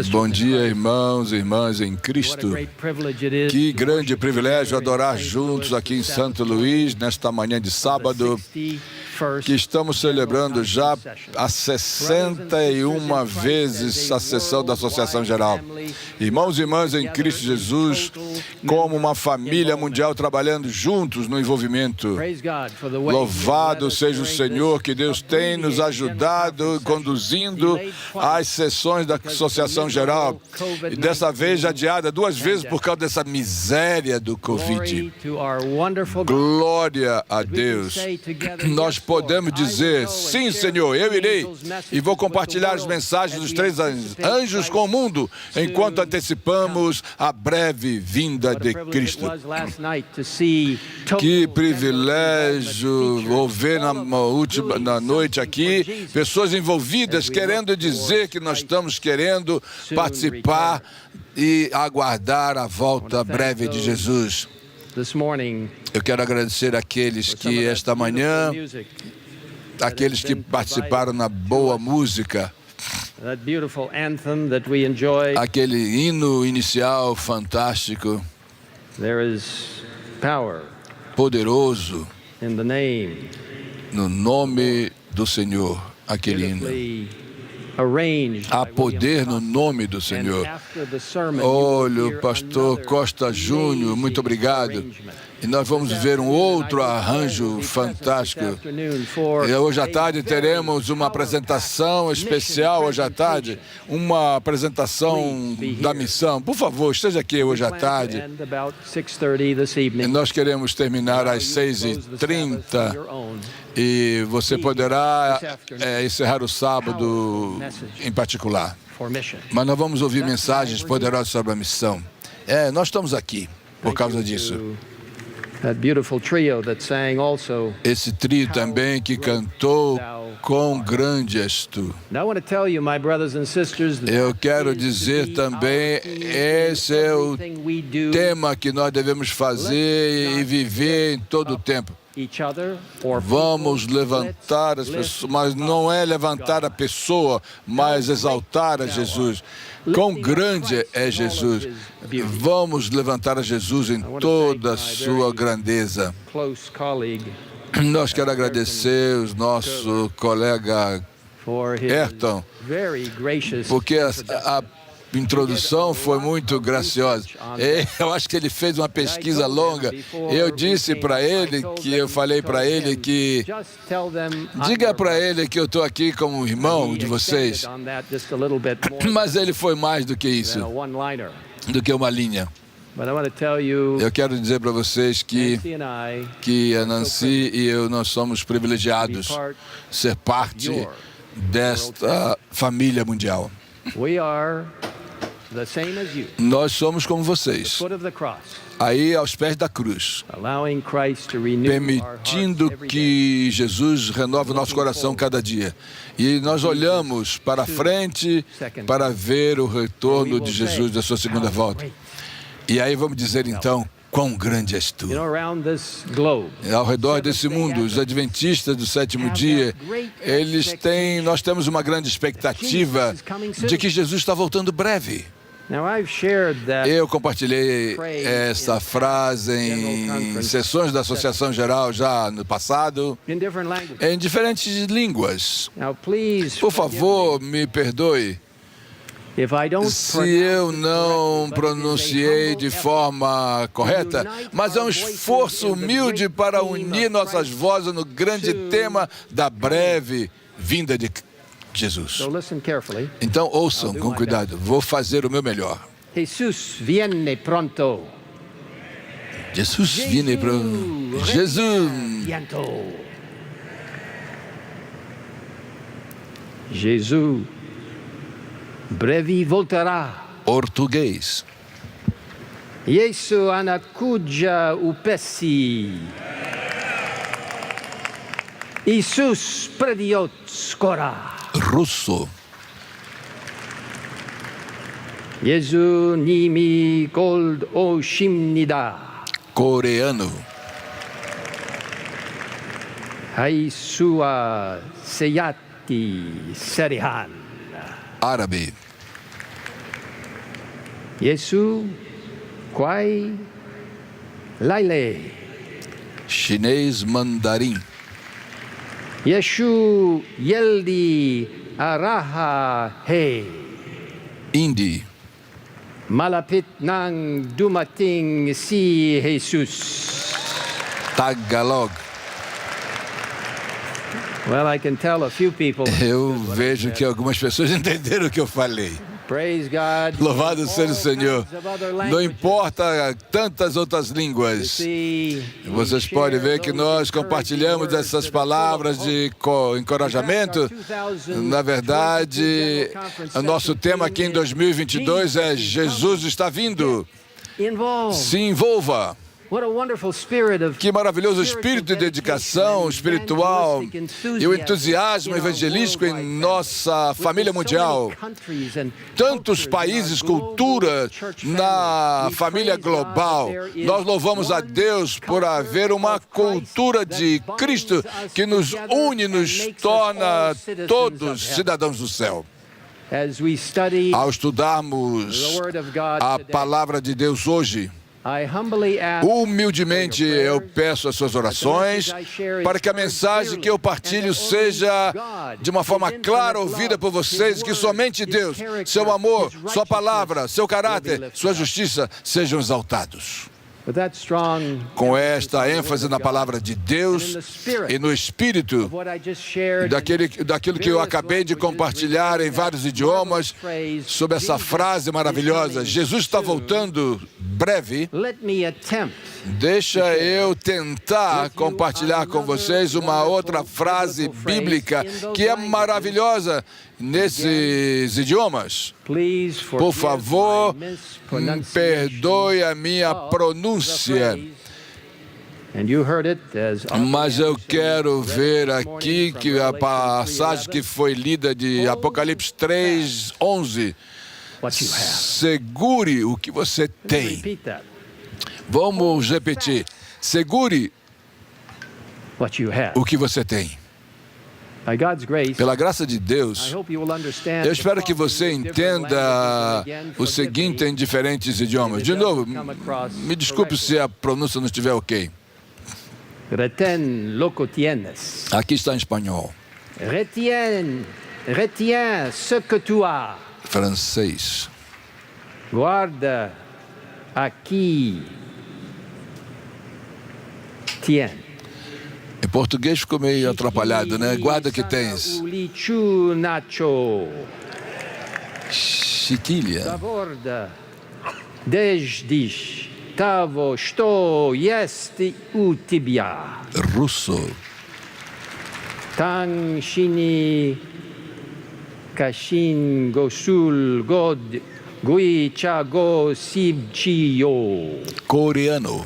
Bom dia, irmãos e irmãs em Cristo. Que grande privilégio adorar juntos aqui em Santo Luís, nesta manhã de sábado, que estamos celebrando já a 61 vezes a sessão da Associação Geral. Irmãos e irmãs em Cristo Jesus, como uma família mundial trabalhando juntos no envolvimento. Louvado seja o Senhor, que Deus tem nos ajudado, conduzindo as sessões da Associação Geral. E dessa vez adiada 2 vezes por causa dessa miséria do Covid. Glória a Deus. Nós podemos dizer, sim, Senhor, eu irei e vou compartilhar as mensagens dos 3 anjos com o mundo, enquanto antecipamos a breve vinda de Cristo. Que privilégio ouvir na noite aqui pessoas envolvidas querendo dizer que nós estamos querendo participar e aguardar a volta breve de Jesus. Eu quero agradecer àqueles que esta manhã, aqueles que participaram na boa música, aquele hino inicial fantástico, poderoso, no nome do Senhor, aquele hino. Há poder no nome do Senhor. Olha, o pastor Costa Júnior, muito obrigado. E nós vamos ver um outro arranjo fantástico. E hoje à tarde teremos uma apresentação especial, hoje à tarde, uma apresentação da missão. Por favor, esteja aqui hoje à tarde. E nós queremos terminar às 6h30 e você poderá encerrar o sábado em particular. Mas nós vamos ouvir mensagens poderosas sobre a missão. Nós estamos aqui por causa disso. Esse trio também que cantou Quão Grande És Tu. Eu quero dizer também, esse é o tema que nós devemos fazer e viver em todo o tempo. Vamos levantar as pessoas, mas não é levantar a pessoa, mas exaltar a Jesus. Quão grande é Jesus. Vamos levantar a Jesus em toda a sua grandeza. Nós quero agradecer o nosso colega Ayrton, porque a introdução foi muito graciosa. Eu acho que ele fez uma pesquisa longa. Eu disse para ele eu falei para ele que diga para ele que eu estou aqui como irmão de vocês. Mas ele foi mais do que isso, do que uma linha. Eu quero dizer para vocês que a Nancy e eu, nós somos privilegiados ser parte desta família mundial. Nós somos como vocês, aí aos pés da cruz, permitindo que Jesus renove o nosso coração cada dia. E nós olhamos para frente para ver o retorno de Jesus da sua segunda volta. E aí vamos dizer então, quão grande és Tu. Ao redor desse mundo, os adventistas do 7º dia, nós temos uma grande expectativa de que Jesus está voltando breve. Eu compartilhei essa frase em sessões da Associação Geral já no passado, em diferentes línguas. Por favor, me perdoe se eu não pronunciei de forma correta, mas é um esforço humilde para unir nossas vozes no grande tema da breve vinda de Jesus. Então ouçam com cuidado, vou fazer o meu melhor. Jesus viene pronto. Jesus viene pronto. Jesus. Jesus breve voltará. Português. Yesu anakuja upesi. Jesus prediot skora. Russo. Jesu nimi gold oshimnida. Coreano. Haisua seyati serihan. Árabe. Yesu Kwai Laile. Chinês mandarim. Yeshu Yeldi Araha He. Hindi. Malapit ng dumating si Jesus. Tagalog. Well, I can tell a few people. Eu vejo que algumas pessoas entenderam o que eu falei. Praise God. Louvado seja o Senhor. Não importa tantas outras línguas. Vocês podem ver que nós compartilhamos essas palavras de encorajamento. Na verdade, o nosso tema aqui em 2022 é Jesus está vindo. Se envolva. Que maravilhoso espírito de dedicação espiritual e o entusiasmo evangelístico em nossa família mundial. Tantos países, cultura na família global. Nós louvamos a Deus por haver uma cultura de Cristo que nos une, nos torna todos cidadãos do céu. Ao estudarmos a palavra de Deus hoje, humildemente eu peço as suas orações para que a mensagem que eu partilho seja de uma forma clara ouvida por vocês, que somente Deus, seu amor, sua palavra, seu caráter, sua justiça sejam exaltados. Com esta ênfase na palavra de Deus e no Espírito, daquilo que eu acabei de compartilhar em vários idiomas, sobre essa frase maravilhosa, Jesus está voltando breve. Deixa eu tentar compartilhar com vocês uma outra frase bíblica que é maravilhosa nesses idiomas. Por favor, perdoe a minha pronúncia. Mas eu quero ver aqui que a passagem que foi lida de Apocalipse 3:11. Segure o que você tem. Vamos repetir. Segure o que você tem. Pela graça de Deus, eu espero que você entenda o seguinte em diferentes idiomas. De novo, me desculpe se a pronúncia não estiver ok. Aqui está em espanhol. Retiens ce que tu as. Francês. Guarda aqui. Tiens. Em português ficou meio atrapalhado, né? Guarda o que tens. Chiquilha. Zaborda. Desdish. Tavo, sto, jest u tibia. Russo. Tang, shini, kashin, gosul, god, gui, cha, go, sib, chi, yo. Coreano.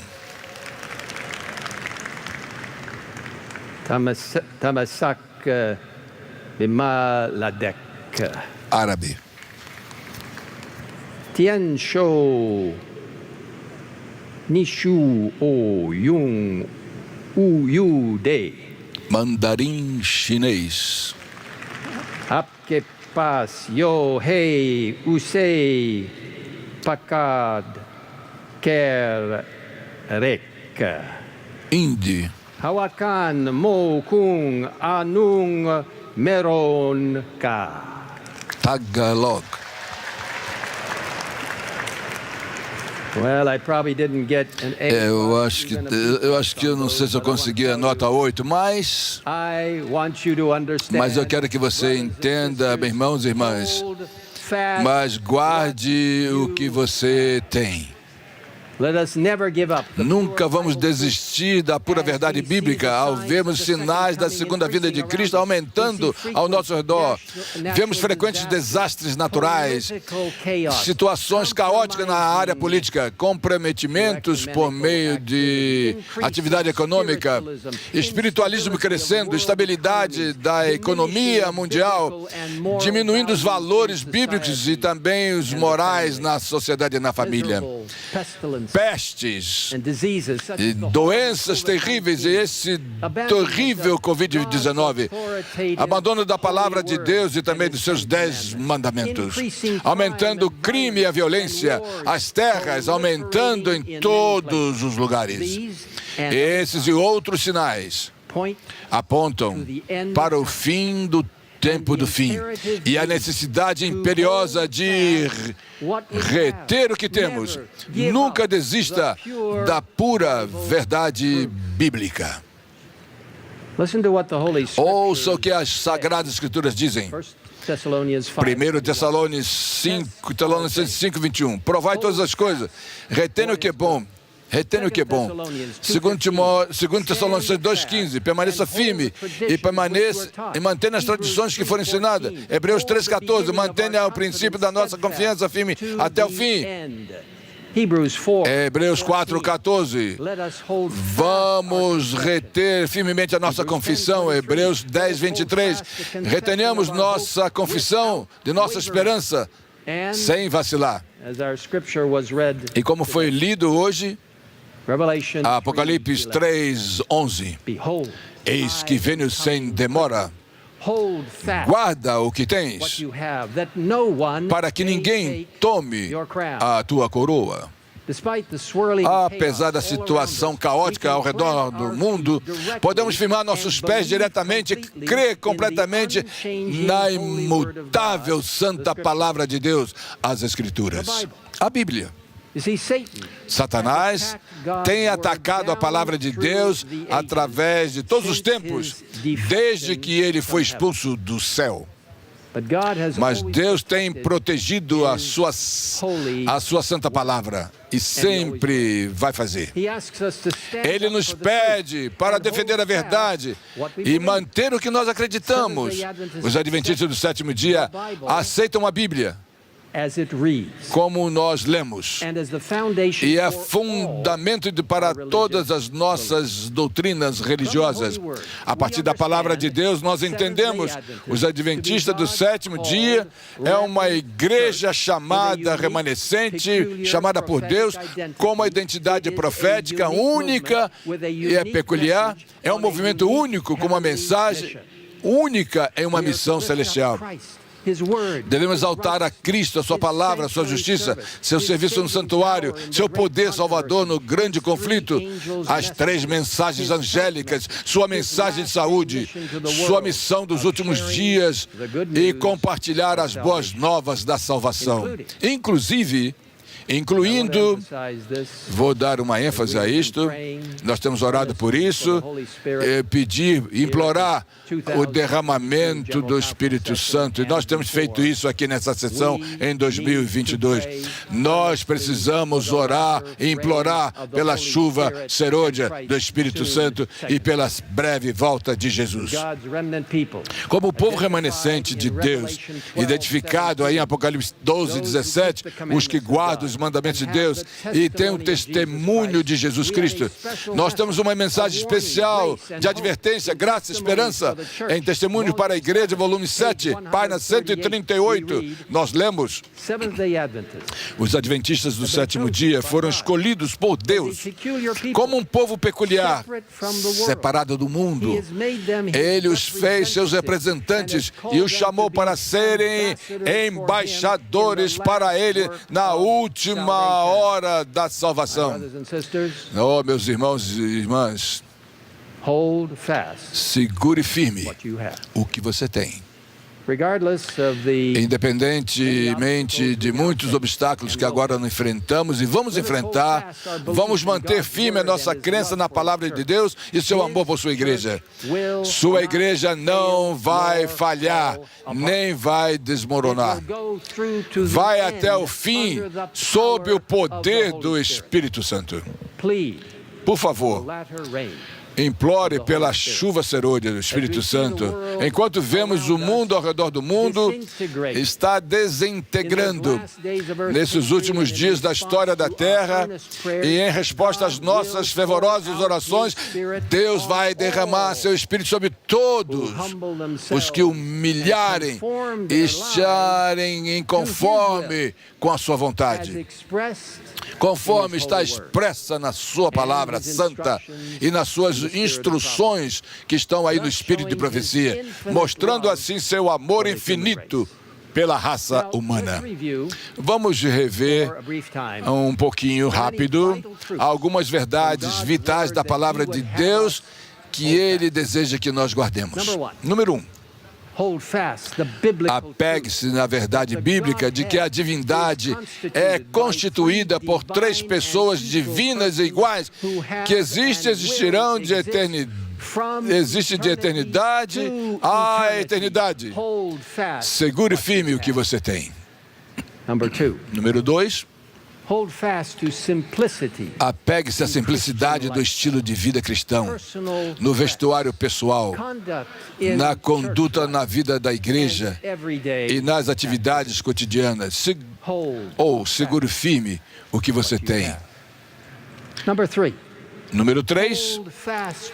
Tamasak, bimaladek. Árabe. Tian shou, nishu, o, yung, u, yu, de. Mandarim chinês. Apke pas, yo, hei, usei, pakad, ker, rek. Hindi. Hawakan, mo, kung, anung, meron, ka. Tagalog. Well, I probably didn't get an A. Eu acho que eu não sei se eu consegui a nota 8, mas eu quero que você entenda, meus irmãos e irmãs, mas guarde o que você tem. Nunca vamos desistir da pura verdade bíblica ao vermos sinais da segunda vinda de Cristo aumentando ao nosso redor. Vemos frequentes desastres naturais, situações caóticas na área política, comprometimentos por meio de atividade econômica, espiritualismo crescendo, estabilidade da economia mundial, diminuindo os valores bíblicos e também os morais na sociedade e na família. pestes, e doenças terríveis, e esse terrível Covid-19, abandono da palavra de Deus e também dos seus 10 mandamentos, aumentando o crime e a violência, as terras aumentando em todos os lugares. Esses e outros sinais apontam para o fim do tempo do fim e a necessidade imperiosa de reter o que temos. Nunca desista da pura verdade bíblica. Ouça o que as Sagradas Escrituras dizem. 1 Tessalonicenses 5, 21. Provai todas as coisas, retendo o que é bom. Retendo o que é bom. 2 Tessalonicenses 2,15. Permaneça firme e mantenha as tradições que foram ensinadas. Hebreus 3,14. Mantenha o princípio da nossa confiança firme até o fim. Hebreus 4,14. Vamos reter firmemente a nossa confissão. Hebreus 10, 23. Retenhamos nossa confissão de nossa esperança sem vacilar. E como foi lido hoje, Apocalipse 3, 11. Eis que venho sem demora. Guarda o que tens, para que ninguém tome a tua coroa. Apesar da situação caótica ao redor do mundo, podemos firmar nossos pés diretamente e crer completamente na imutável santa palavra de Deus, as Escrituras, a Bíblia. Satanás tem atacado a palavra de Deus através de todos os tempos, desde que ele foi expulso do céu. Mas Deus tem protegido a sua santa palavra e sempre vai fazer. Ele nos pede para defender a verdade e manter o que nós acreditamos. Os adventistas do sétimo dia aceitam a Bíblia como nós lemos, e é fundamento para todas as nossas doutrinas religiosas. A partir da palavra de Deus, nós entendemos, os adventistas do sétimo dia é uma igreja chamada remanescente, chamada por Deus, com uma identidade profética única e é peculiar, é um movimento único, com uma mensagem única em uma missão celestial. Devemos exaltar a Cristo, a sua palavra, a sua justiça, seu serviço no santuário, seu poder salvador no grande conflito, as 3 mensagens angélicas, sua mensagem de saúde, sua missão dos últimos dias e compartilhar as boas novas da salvação. Incluindo, vou dar uma ênfase a isto, nós temos orado por isso, implorar o derramamento do Espírito Santo, e nós temos feito isso aqui nessa sessão em 2022. Nós precisamos orar e implorar pela chuva serôdia do Espírito Santo e pela breve volta de Jesus. Como o povo remanescente de Deus, identificado aí em Apocalipse 12, 17, os que guardam os mandamentos de Deus e têm o testemunho de Jesus Cristo. Nós temos uma mensagem especial de advertência, graça, esperança em Testemunho para a Igreja, volume 7, página 138. Nós lemos: os adventistas do sétimo dia foram escolhidos por Deus como um povo peculiar, separado do mundo. Ele os fez seus representantes e os chamou para serem embaixadores para Ele na última hora da salvação. Oh, meus irmãos e irmãs, segure firme o que você tem. Independentemente de muitos obstáculos que agora não enfrentamos e vamos enfrentar, vamos manter firme a nossa crença na palavra de Deus e seu amor por sua igreja. Sua igreja não vai falhar, nem vai desmoronar. Vai até o fim sob o poder do Espírito Santo. Por favor, implore pela chuva serôdia do Espírito Santo. Enquanto vemos o mundo ao redor do mundo está desintegrando nesses últimos dias da história da Terra, e em resposta às nossas fervorosas orações, Deus vai derramar seu Espírito sobre todos os que humilharem e estarem em conforme com a sua vontade, conforme está expressa na sua palavra santa e nas suas instruções que estão aí no Espírito de profecia, mostrando assim seu amor infinito pela raça humana. Vamos rever um pouquinho rápido algumas verdades vitais da palavra de Deus que Ele deseja que nós guardemos. Número 1. Apegue-se na verdade bíblica de que a divindade é constituída por 3 pessoas divinas e iguais que existirão de eternidade. Existe de eternidade a eternidade. Segure firme o que você tem. Número 2. Apegue-se à simplicidade do estilo de vida cristão, no vestuário pessoal, na conduta na vida da igreja e nas atividades cotidianas. Segure firme o que você tem. Número 3,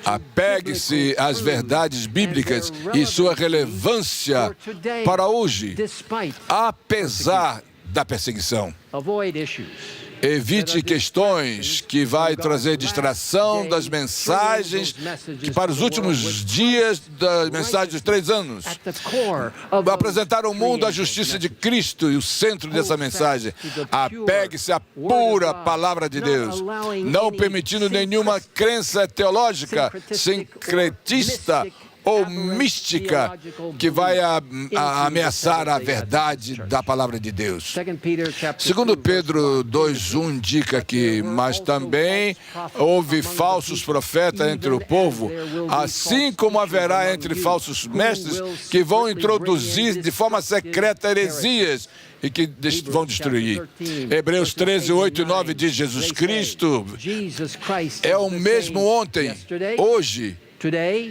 apegue-se às verdades bíblicas e sua relevância para hoje, apesar da perseguição. Evite questões que vai trazer distração das mensagens que para os últimos dias das mensagens dos 3 anos. Vai apresentar ao mundo a justiça de Cristo e o centro dessa mensagem. Apegue-se à pura palavra de Deus, não permitindo nenhuma crença teológica, sincretista ou mística que vai ameaçar a verdade da palavra de Deus. Segundo Pedro 2:1 indica que, mas também houve falsos profetas entre o povo, assim como haverá entre falsos mestres que vão introduzir de forma secreta heresias e que vão destruir. Hebreus 13:8 e 9 diz: Jesus Cristo é o mesmo ontem, hoje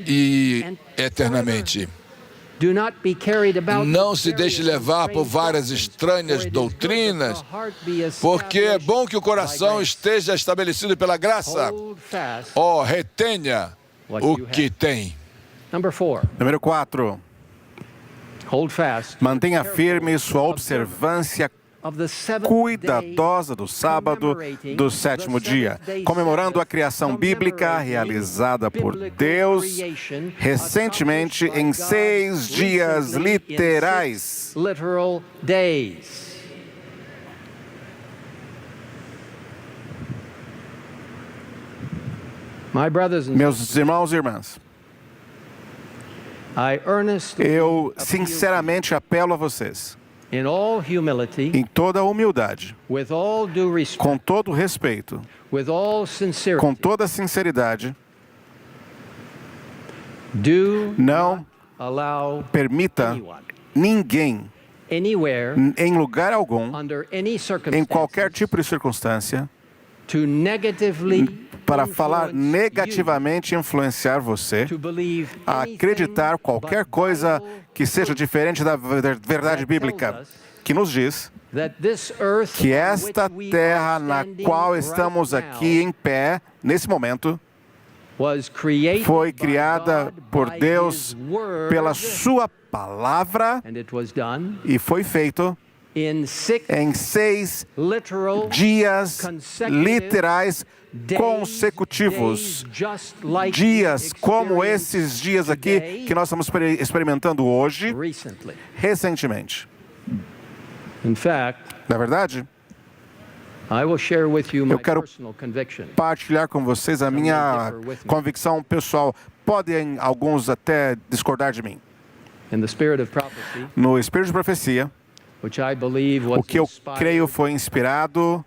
e eternamente. Não se deixe levar por várias estranhas doutrinas, porque é bom que o coração esteja estabelecido pela graça. Retenha o que tem. Número 4. Mantenha firme sua observância cuidadosa do sábado do 7º dia, comemorando a criação bíblica realizada por Deus recentemente em 6 dias literais. Meus irmãos e irmãs, eu sinceramente apelo a vocês, em toda humildade, com todo respeito, com toda sinceridade, não permita ninguém, em lugar algum, em qualquer tipo de circunstância, para falar negativamente e influenciar você a acreditar qualquer coisa que seja diferente da verdade bíblica, que nos diz que esta terra na qual estamos aqui em pé, nesse momento, foi criada por Deus pela sua palavra e foi feito em 6 dias literais consecutivos, dias como esses dias aqui que nós estamos experimentando hoje, recentemente. Na verdade, eu quero partilhar com vocês a minha convicção pessoal. Podem alguns até discordar de mim. No Espírito de Profecia, o que eu creio foi inspirado,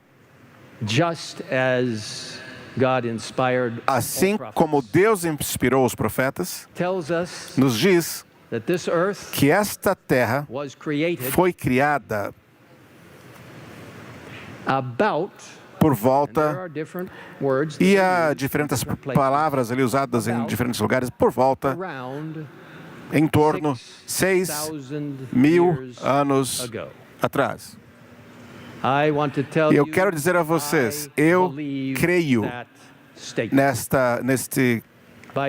assim como Deus inspirou os profetas, nos diz que esta terra foi criada por volta, e há diferentes palavras ali usadas em diferentes lugares, por volta, em torno 6.000 anos atrás. Eu quero dizer a vocês, eu creio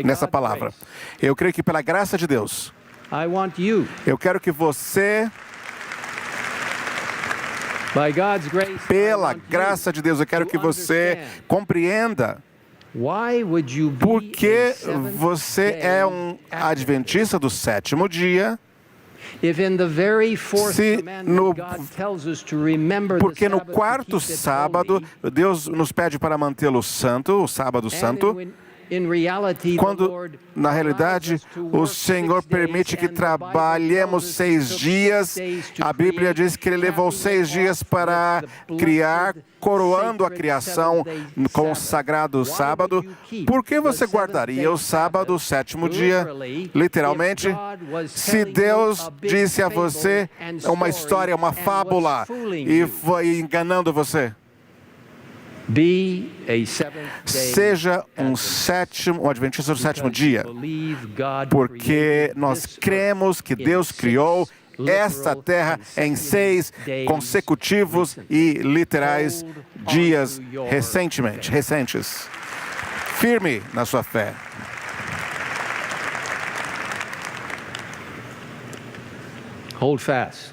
nessa palavra. Eu creio que pela graça de Deus, eu quero que você Pela graça de Deus, eu quero que você compreenda por que você é um adventista do sétimo dia. Porque no quarto sábado, Deus nos pede para mantê-lo santo, o sábado santo, quando, na realidade, o Senhor permite que trabalhemos 6 dias. A Bíblia diz que Ele levou 6 dias para criar, coroando a criação com o sagrado sábado. Por que você guardaria o sábado, o sétimo dia? Literalmente, se Deus disse a você uma história, uma fábula, e foi enganando você. Seja um adventista do sétimo dia, porque nós cremos que Deus criou esta terra em 6 consecutivos e literais dias recentes. Firme na sua fé. Hold fast.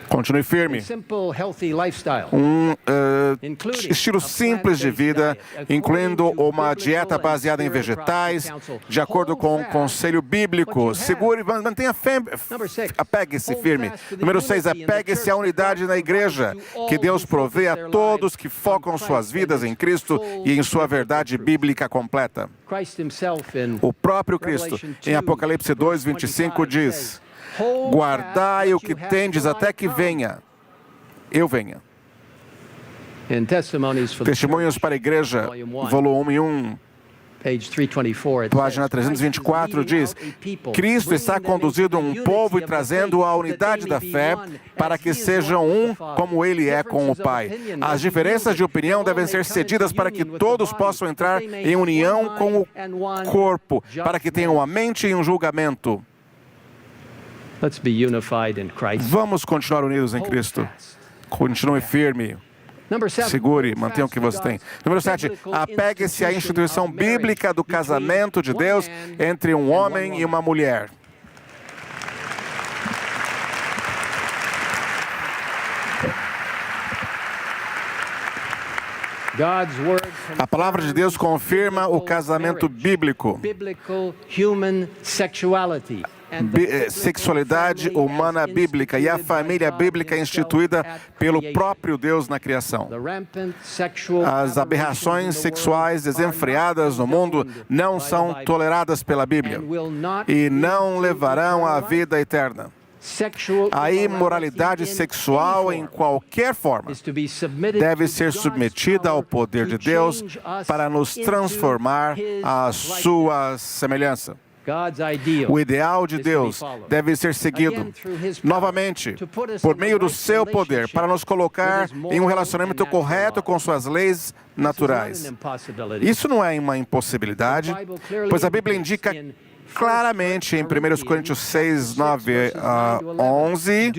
Continue firme. Estilo simples de vida, incluindo uma dieta baseada em vegetais, de acordo com o conselho bíblico. Segure, mantenha fé, apegue-se firme. Número 6, apegue-se à unidade na igreja, que Deus provê a todos que focam suas vidas em Cristo e em sua verdade bíblica completa. O próprio Cristo, em Apocalipse 2:25, diz: guardai o que tendes até que eu venha. Testemunhos para a Igreja, volume 1, página 324, diz: Cristo está conduzindo um povo e trazendo a unidade da fé para que sejam um como Ele é com o Pai. As diferenças de opinião devem ser cedidas para que todos possam entrar em união com o corpo, para que tenham uma mente e um julgamento. Vamos continuar unidos em Cristo. Continue firme. Segure, mantenha o que você tem. Número 7, apegue-se à instituição bíblica do casamento de Deus entre um homem e uma mulher. A palavra de Deus confirma o casamento bíblico. Sexualidade humana bíblica e a família bíblica instituída pelo próprio Deus na criação. As aberrações sexuais desenfreadas no mundo não são toleradas pela Bíblia e não levarão à vida eterna. A imoralidade sexual, em qualquer forma, deve ser submetida ao poder de Deus para nos transformar à sua semelhança. O ideal de Deus deve ser seguido, novamente, por meio do seu poder, para nos colocar em um relacionamento correto com suas leis naturais. Isso não é uma impossibilidade, pois a Bíblia indica claramente em 1 Coríntios 6, 9 a 11,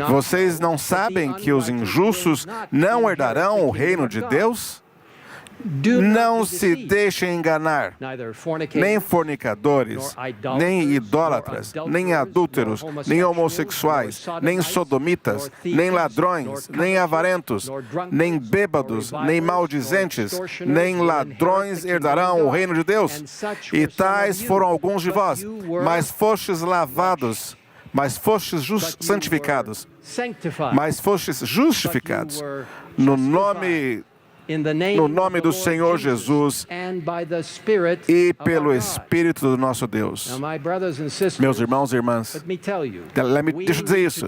vocês não sabem que os injustos não herdarão o reino de Deus? Não se deixem enganar, nem fornicadores, nem idólatras, nem adúlteros, nem homossexuais, nem sodomitas, nem ladrões, nem avarentos, nem bêbados, nem maldizentes, nem ladrões herdarão o reino de Deus. E tais foram alguns de vós, mas fostes lavados, mas fostes santificados, mas fostes justificados no nome do Senhor Jesus e pelo Espírito do nosso Deus. Meus irmãos e irmãs, deixa eu dizer isso.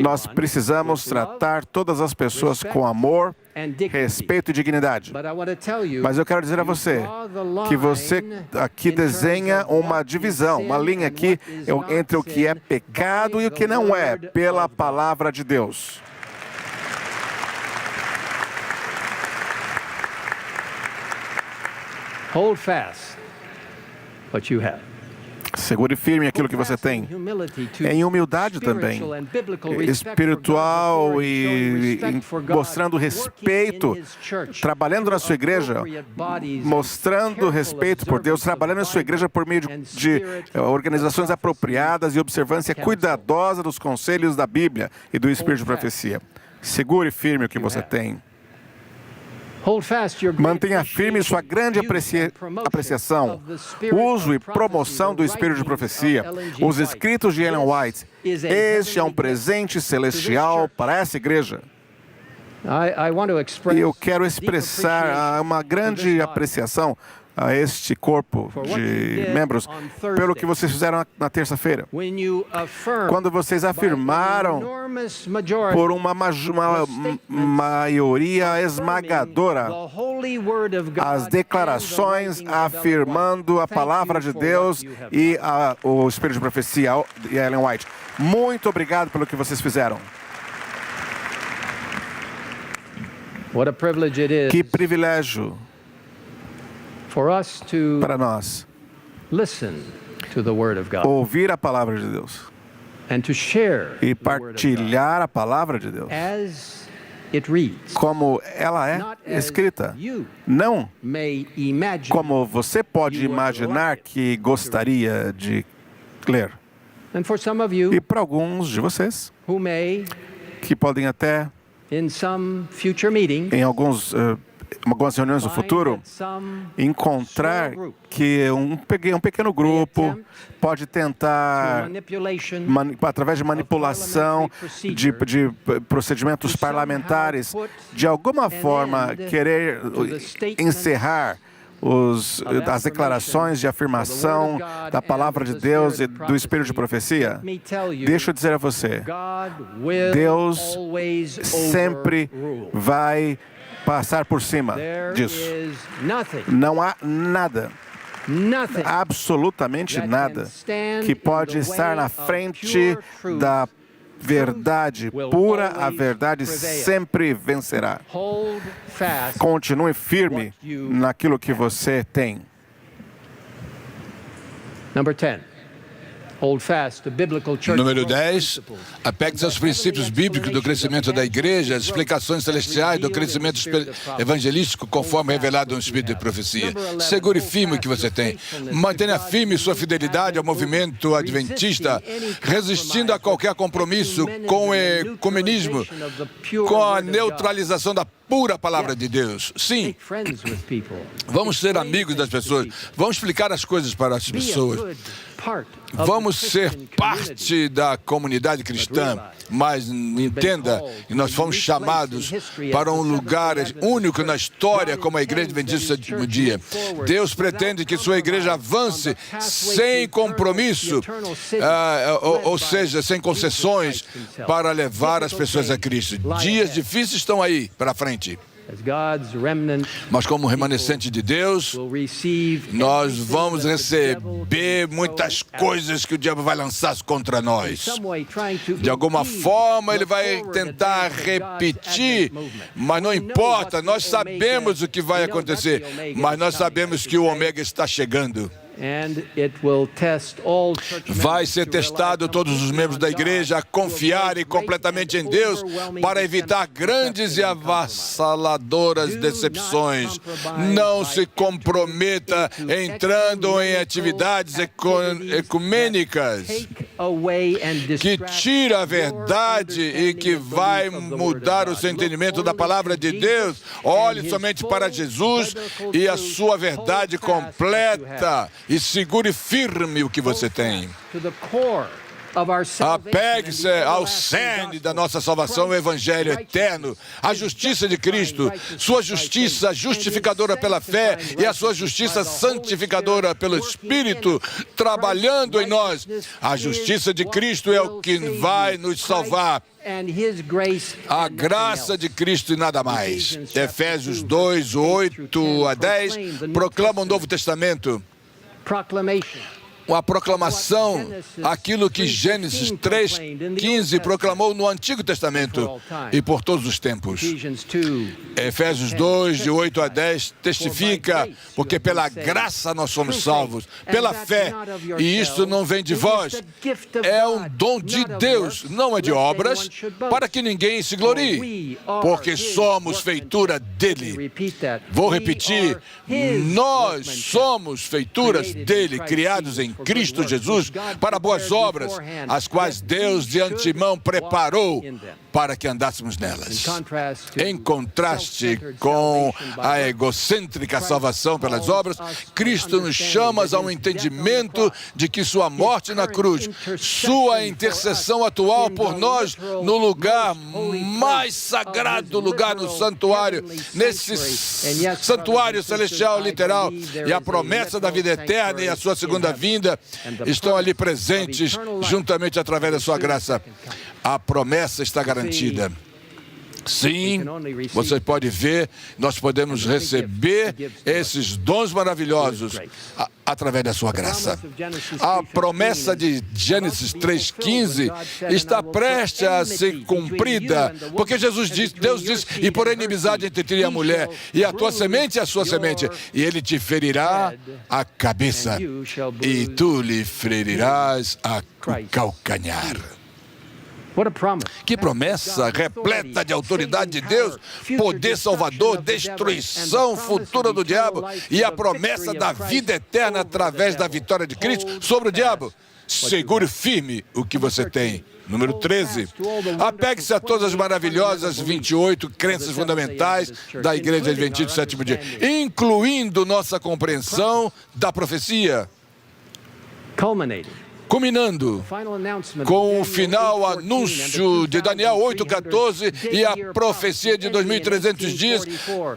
Nós precisamos tratar todas as pessoas com amor, respeito e dignidade. Mas eu quero dizer a você que você aqui desenha uma divisão, uma linha aqui entre o que é pecado e o que não é, pela palavra de Deus. Hold fast what you have. Segure firme aquilo que você tem. Em humildade também, espiritual e mostrando respeito, trabalhando na sua igreja, mostrando respeito por Deus, trabalhando na sua igreja por meio de organizações apropriadas e observância cuidadosa dos conselhos da Bíblia e do Espírito de profecia. Segure firme o que você tem. Mantenha firme sua grande apreciação, uso e promoção do Espírito de Profecia, os escritos de Ellen White. Este é um presente celestial para essa igreja. E eu quero expressar uma grande apreciação a este corpo de membros pelo que vocês fizeram na terça-feira. Quando vocês afirmaram por uma maioria esmagadora as declarações afirmando a palavra de Deus e o Espírito de Profecia e Ellen White. Muito obrigado pelo que vocês fizeram. Que privilégio para nós ouvir a palavra de Deus e partilhar a palavra de Deus como ela é escrita, não como você pode imaginar que gostaria de ler. E para alguns de vocês que podem até em algumas reuniões no futuro, encontrar que um pequeno grupo pode tentar, através de manipulação, de procedimentos parlamentares, de alguma forma querer encerrar as declarações de afirmação da palavra de Deus e do Espírito de Profecia. Deixa eu dizer a você, Deus sempre vai passar por cima disso. Não há nada, absolutamente nada, que pode estar na frente da verdade pura. A verdade sempre vencerá. Continue firme naquilo que você tem. Número 10, apegue-se aos princípios bíblicos do crescimento da igreja, as explicações celestiais do crescimento evangelístico conforme revelado no Espírito de Profecia. Segure firme o que você tem. Mantenha firme sua fidelidade ao movimento adventista, resistindo a qualquer compromisso com o ecumenismo, com a neutralização da pura palavra de Deus. Sim, vamos ser amigos das pessoas, vamos explicar as coisas para as pessoas, vamos ser parte da comunidade cristã, mas entenda que nós fomos chamados para um lugar único na história como a Igreja Adventista do Sétimo Dia. Deus pretende que sua igreja avance sem compromisso, ou seja, sem concessões, para levar as pessoas a Cristo. Dias difíceis estão aí para frente. Mas como remanescente de Deus, nós vamos receber muitas coisas que o diabo vai lançar contra nós. De alguma forma, ele vai tentar repetir, mas não importa, nós sabemos o que vai acontecer, mas nós sabemos que o Ômega está chegando. Vai ser testado todos os membros da igreja a confiarem completamente em Deus para evitar grandes e avassaladoras decepções. Não se comprometa entrando em atividades ecumênicas que tira a verdade e que vai mudar o seu entendimento da palavra de Deus. Olhe somente para Jesus e a sua verdade completa. E segure firme o que você tem. Apegue-se ao cerne da nossa salvação, o Evangelho eterno, a justiça de Cristo, sua justiça justificadora pela fé e a sua justiça santificadora pelo Espírito, trabalhando em nós. A justiça de Cristo é o que vai nos salvar. A graça de Cristo e nada mais. Efésios 2, 8 a 10, proclama o Novo Testamento. Uma proclamação, aquilo que Gênesis 3:15 proclamou no Antigo Testamento e por todos os tempos. Efésios 2, de 8 a 10, testifica, porque pela graça nós somos salvos, pela fé, e isto não vem de vós, é um dom de Deus, não é de obras, para que ninguém se glorie, porque somos feitura dele. Vou repetir, nós somos feituras dele, criados em Cristo Jesus para boas obras, as quais Deus de antemão preparou para que andássemos nelas. Em contraste com a egocêntrica salvação pelas obras, Cristo nos chama a um entendimento de que sua morte na cruz, sua intercessão atual por nós no lugar mais sagrado, lugar no santuário, nesse santuário celestial literal, e a promessa da vida eterna e a sua segunda vinda estão ali presentes juntamente através da sua graça. A promessa está garantida. Sim, você pode ver, nós podemos receber esses dons maravilhosos através da sua graça. A promessa de Gênesis 3,15 está prestes a ser cumprida, porque Deus disse, e por inimizade entre ti e a mulher, e a tua semente e a sua semente, e ele te ferirá a cabeça, e tu lhe ferirás o calcanhar. Que promessa repleta de autoridade de Deus, poder salvador, destruição futura do diabo e a promessa da vida eterna através da vitória de Cristo sobre o diabo. Segure firme o que você tem. Número 13. Apegue-se a todas as maravilhosas 28 crenças fundamentais da Igreja Adventista do Sétimo Dia, incluindo nossa compreensão da profecia. Culminando com o final anúncio de Daniel 8,14 e a profecia de 2.300 dias,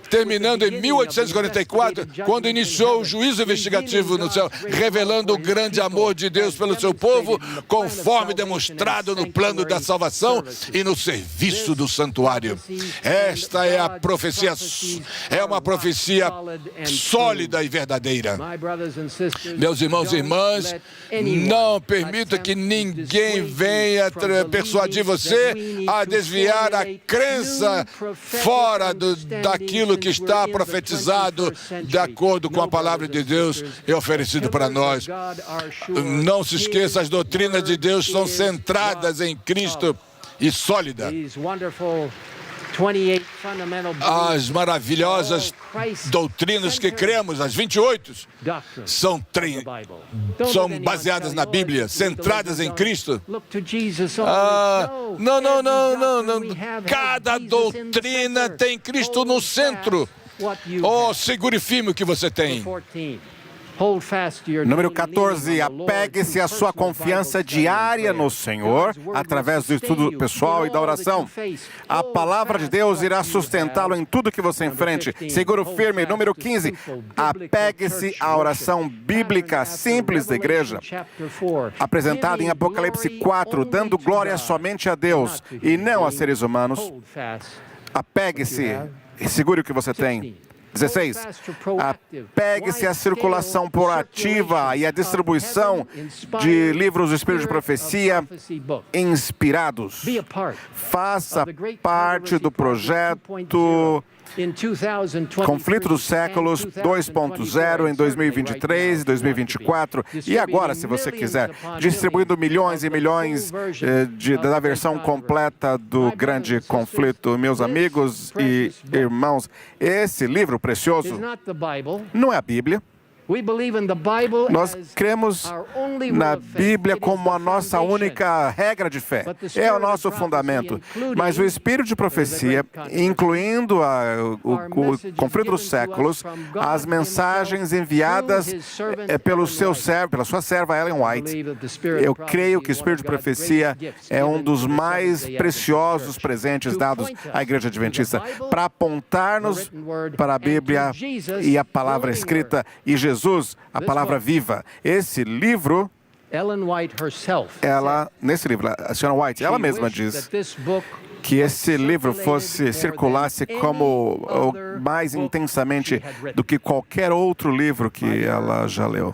terminando em 1844, quando iniciou o juízo investigativo no céu, revelando o grande amor de Deus pelo seu povo, conforme demonstrado no plano da salvação e no serviço do santuário. Esta é a profecia, é uma profecia sólida e verdadeira. Meus irmãos e irmãs, não permita que ninguém venha persuadir você a desviar a crença fora daquilo que está profetizado de acordo com a palavra de Deus e oferecido para nós. Não se esqueça, as doutrinas de Deus são centradas em Cristo e sólidas. As maravilhosas doutrinas que cremos, as 28, são baseadas na Bíblia, centradas em Cristo. Não. Cada doutrina tem Cristo no centro. Oh, segure firme o que você tem. Número 14, apegue-se à sua confiança diária no Senhor, através do estudo pessoal e da oração. A palavra de Deus irá sustentá-lo em tudo que você enfrente. Seguro firme. Número 15, apegue-se à oração bíblica simples da igreja, apresentada em Apocalipse 4, dando glória somente a Deus e não a seres humanos. Apegue-se e segure o que você tem. 16. Apegue-se à circulação proativa e à distribuição de livros do Espírito de Profecia inspirados. Faça parte do projeto Conflito dos Séculos 2.0 em 2023, 2024 e agora, se você quiser, distribuindo milhões e milhões da versão completa do grande conflito. Meus amigos e irmãos, esse livro precioso não é a Bíblia. Nós cremos na Bíblia como a nossa única regra de fé. É o nosso fundamento. Mas o Espírito de Profecia, incluindo o Conflito dos Séculos, as mensagens enviadas pela sua serva Ellen White, eu creio que o Espírito de Profecia é um dos mais preciosos presentes dados à Igreja Adventista para apontar-nos para a Bíblia e a palavra escrita e Jesus, a palavra viva. Esse livro, nesse livro, a senhora White, ela mesma diz que esse livro circulasse como mais intensamente do que qualquer outro livro que ela já leu,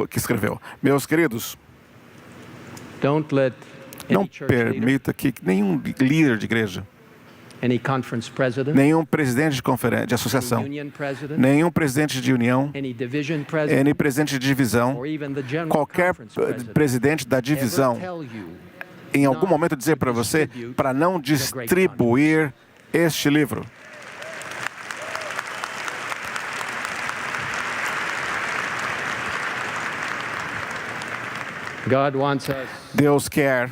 que escreveu. Meus queridos, não permita que nenhum líder de igreja, nenhum presidente de associação, nenhum presidente de união, nem presidente de divisão, qualquer presidente da divisão, em algum momento dizer para você para não distribuir este livro. Deus quer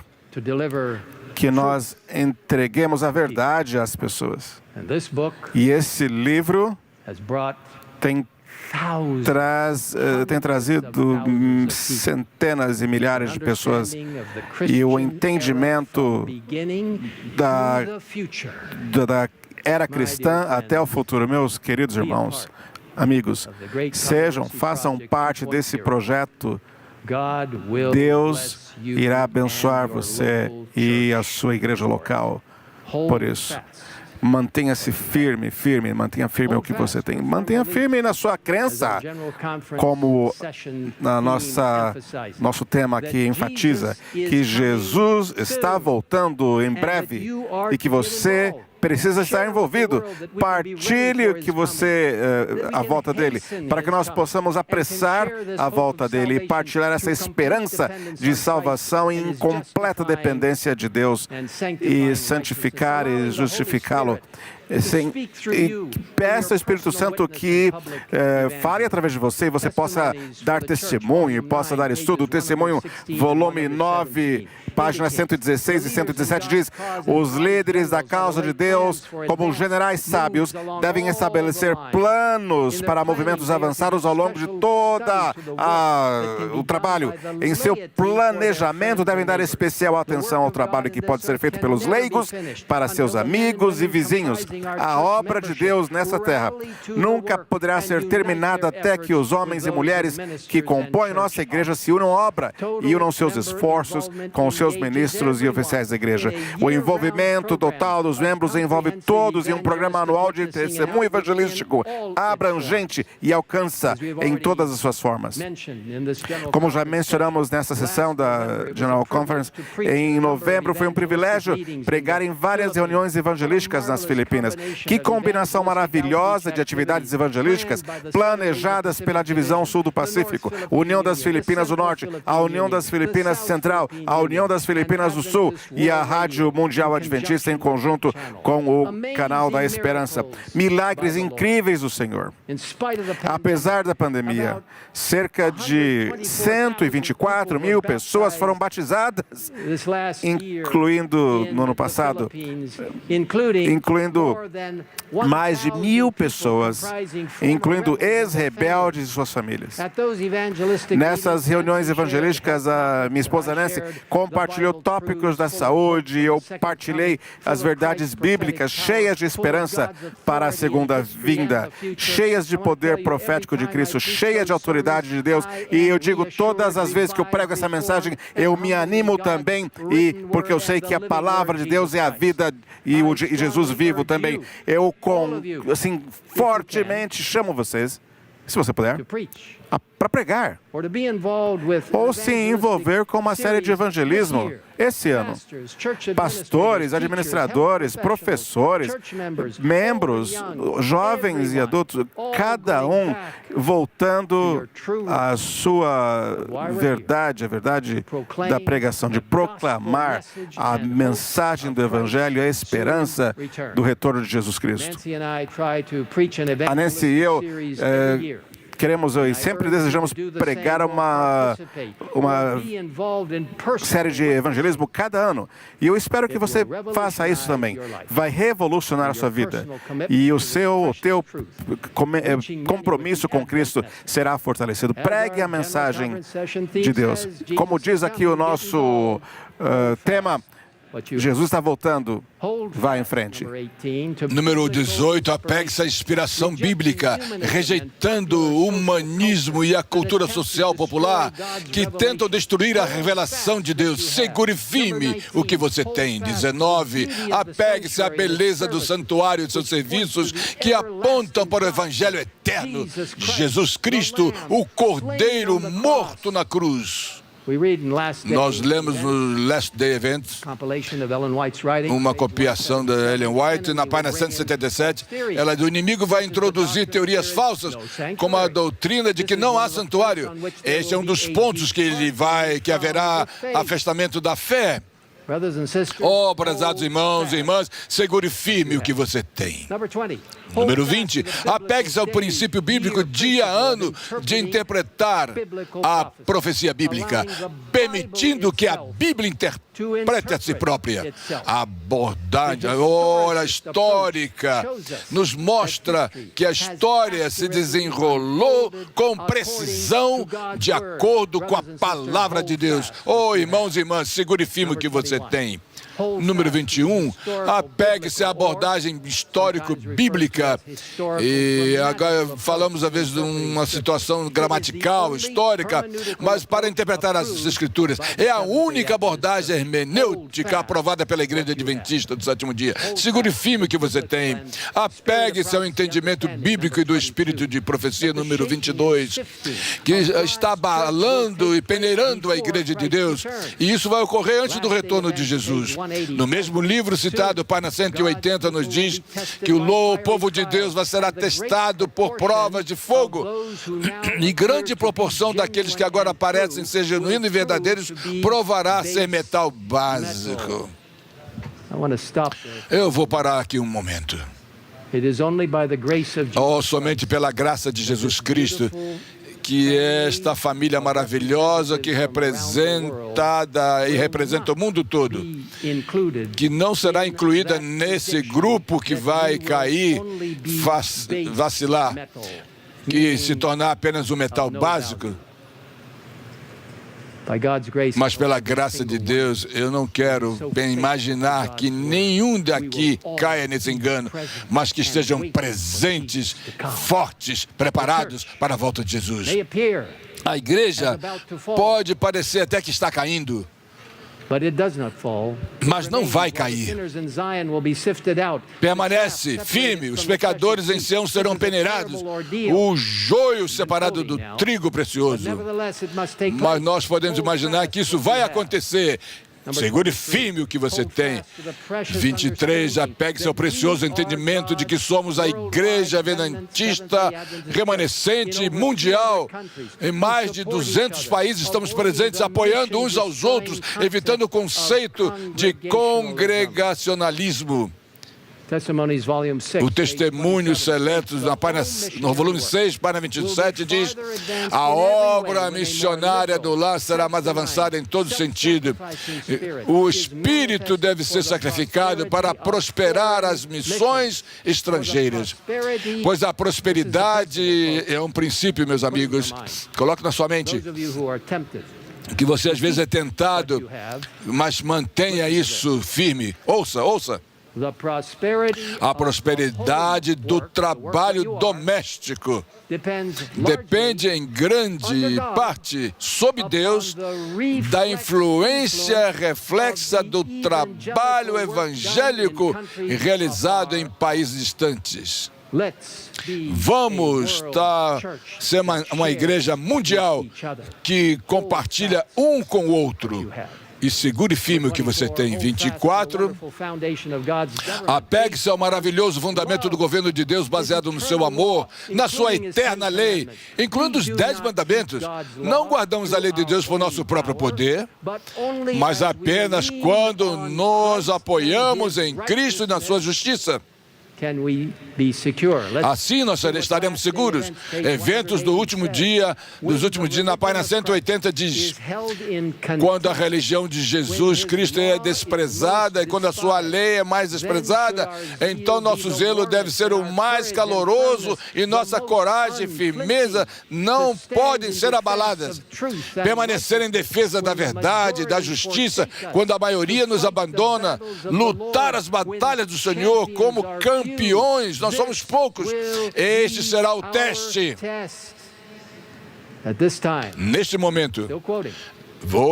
que nós entreguemos a verdade às pessoas. E esse livro tem trazido centenas e milhares de pessoas e o entendimento da era cristã até o futuro. Meus queridos irmãos, amigos, façam parte desse projeto. Deus irá abençoar você e a sua igreja local. Por isso, mantenha-se firme, mantenha firme o que você tem. Mantenha firme na sua crença, como nosso tema aqui enfatiza, que Jesus está voltando em breve e que você precisa estar envolvido. Partilhe o que você, a volta dele, para que nós possamos apressar a volta dele e partilhar essa esperança de salvação em completa dependência de Deus e santificar e justificá-lo. E peça ao Espírito Santo que fale através de você e você possa dar testemunho, possa dar estudo. O testemunho, volume 9, páginas 116 e 117 diz: os líderes da causa de Deus, como generais sábios, devem estabelecer planos para movimentos avançados ao longo de toda o trabalho. Em seu planejamento, devem dar especial atenção ao trabalho que pode ser feito pelos leigos, para seus amigos e vizinhos. A obra de Deus nessa terra nunca poderá ser terminada até que os homens e mulheres que compõem nossa igreja se unam à obra e unam seus esforços com os seus ministros e oficiais da igreja. O envolvimento total dos membros envolve todos em um programa anual de testemunho evangelístico abrangente e alcança em todas as suas formas. Como já mencionamos nessa sessão da General Conference, em novembro foi um privilégio pregar em várias reuniões evangelísticas nas Filipinas. Que combinação maravilhosa de atividades evangelísticas planejadas pela Divisão Sul do Pacífico, União das Filipinas do Norte, a União das Filipinas Central, a União das Filipinas do Sul e a Rádio Mundial Adventista em conjunto com o Canal da Esperança. Milagres incríveis do Senhor. Apesar da pandemia, cerca de 124 mil pessoas foram batizadas, incluindo no ano passado, incluindo mais de 1.000 pessoas, incluindo ex-rebeldes e suas famílias. Nessas reuniões evangelísticas, a minha esposa Nancy compartilhou tópicos da saúde e eu partilhei as verdades bíblicas cheias de esperança para a segunda vinda, cheias de poder profético de Cristo, cheias de autoridade de Deus. E eu digo, todas as vezes que eu prego essa mensagem, eu me animo também, porque eu sei que a palavra de Deus é a vida e Jesus vivo também. Eu, fortemente chamo vocês, se você puder, para pregar, ou se envolver com uma série de evangelismo esse ano. Pastores, administradores, professores, membros, jovens e adultos, cada um voltando à sua verdade, a verdade da pregação, de proclamar a mensagem do Evangelho, a esperança do retorno de Jesus Cristo. A Nancy e eu queremos e sempre desejamos pregar uma série de evangelismo cada ano. E eu espero que você faça isso também. Vai revolucionar a sua vida. E o teu compromisso com Cristo será fortalecido. Pregue a mensagem de Deus. Como diz aqui o nosso tema, Jesus está voltando. Vá em frente. Número 18, apegue-se à inspiração bíblica, rejeitando o humanismo e a cultura social popular que tentam destruir a revelação de Deus. Segure firme o que você tem. 19, apegue-se à beleza do santuário e seus serviços que apontam para o Evangelho eterno. Jesus Cristo, o Cordeiro morto na cruz. Nós lemos no Last Day Event uma copiação da Ellen White, na página 177. Ela diz: o inimigo vai introduzir teorias falsas, como a doutrina de que não há santuário. Esse é um dos pontos que haverá afastamento da fé. Oh, prezados irmãos e irmãs, segure firme o que você tem. Número 20, apegue-se ao princípio bíblico dia a ano de interpretar a profecia bíblica, permitindo que a Bíblia interprete a si própria. A abordagem, a histórica, nos mostra que a história se desenrolou com precisão de acordo com a palavra de Deus. Oh, irmãos e irmãs, segure firme o que você tem. Número 21, apegue-se à abordagem histórico-bíblica. E agora falamos, às vezes, de uma situação gramatical, histórica, mas para interpretar as Escrituras. É a única abordagem hermenêutica aprovada pela Igreja Adventista do Sétimo Dia. Segure firme o que você tem. Apegue-se ao entendimento bíblico e do espírito de profecia, número 22, que está abalando e peneirando a Igreja de Deus. E isso vai ocorrer antes do retorno de Jesus. No mesmo livro citado, Página 180, nos diz que o povo de Deus vai ser atestado por provas de fogo. E grande proporção daqueles que agora parecem ser genuínos e verdadeiros provará ser metal básico. Eu vou parar aqui um momento. Somente pela graça de Jesus Cristo que esta família maravilhosa que representada e representa o mundo todo, que não será incluída nesse grupo que vai cair, vacilar, que se tornar apenas um metal básico. Mas pela graça de Deus, eu não quero imaginar que nenhum daqui caia nesse engano, mas que estejam presentes, fortes, preparados para a volta de Jesus. A igreja pode parecer até que está caindo, mas não vai cair. Permanece firme, os pecadores em Sião serão peneirados, o joio separado do trigo precioso. Mas nós podemos imaginar que isso vai acontecer. Segure firme o que você tem. 23, apegue-se ao precioso entendimento de que somos a igreja adventista remanescente mundial. Em mais de 200 países estamos presentes, apoiando uns aos outros, evitando o conceito de congregacionalismo. O testemunho seleto no volume 6, página 27, diz: a obra missionária do lar será mais avançada em todo sentido. O Espírito deve ser sacrificado para prosperar as missões estrangeiras. Pois a prosperidade é um princípio, meus amigos. Coloque na sua mente que você às vezes é tentado, mas mantenha isso firme. Ouça. A prosperidade do trabalho doméstico depende em grande parte, sob Deus, da influência reflexa do trabalho evangélico realizado em países distantes. Vamos ser uma igreja mundial que compartilha um com o outro. E segure firme o que você tem. 24. Apegue-se ao maravilhoso fundamento do governo de Deus baseado no seu amor, na sua eterna lei, incluindo os 10 mandamentos. Não guardamos a lei de Deus por nosso próprio poder, mas apenas quando nos apoiamos em Cristo e na sua justiça. Assim nós estaremos seguros. Eventos dos últimos dias, na página 180 diz: quando a religião de Jesus Cristo é desprezada e quando a sua lei é mais desprezada, então nosso zelo deve ser o mais caloroso e nossa coragem e firmeza não podem ser abaladas. Permanecer em defesa da verdade, da justiça, quando a maioria nos abandona, lutar as batalhas do Senhor como campeões, nós somos poucos. Este será o teste. Neste momento,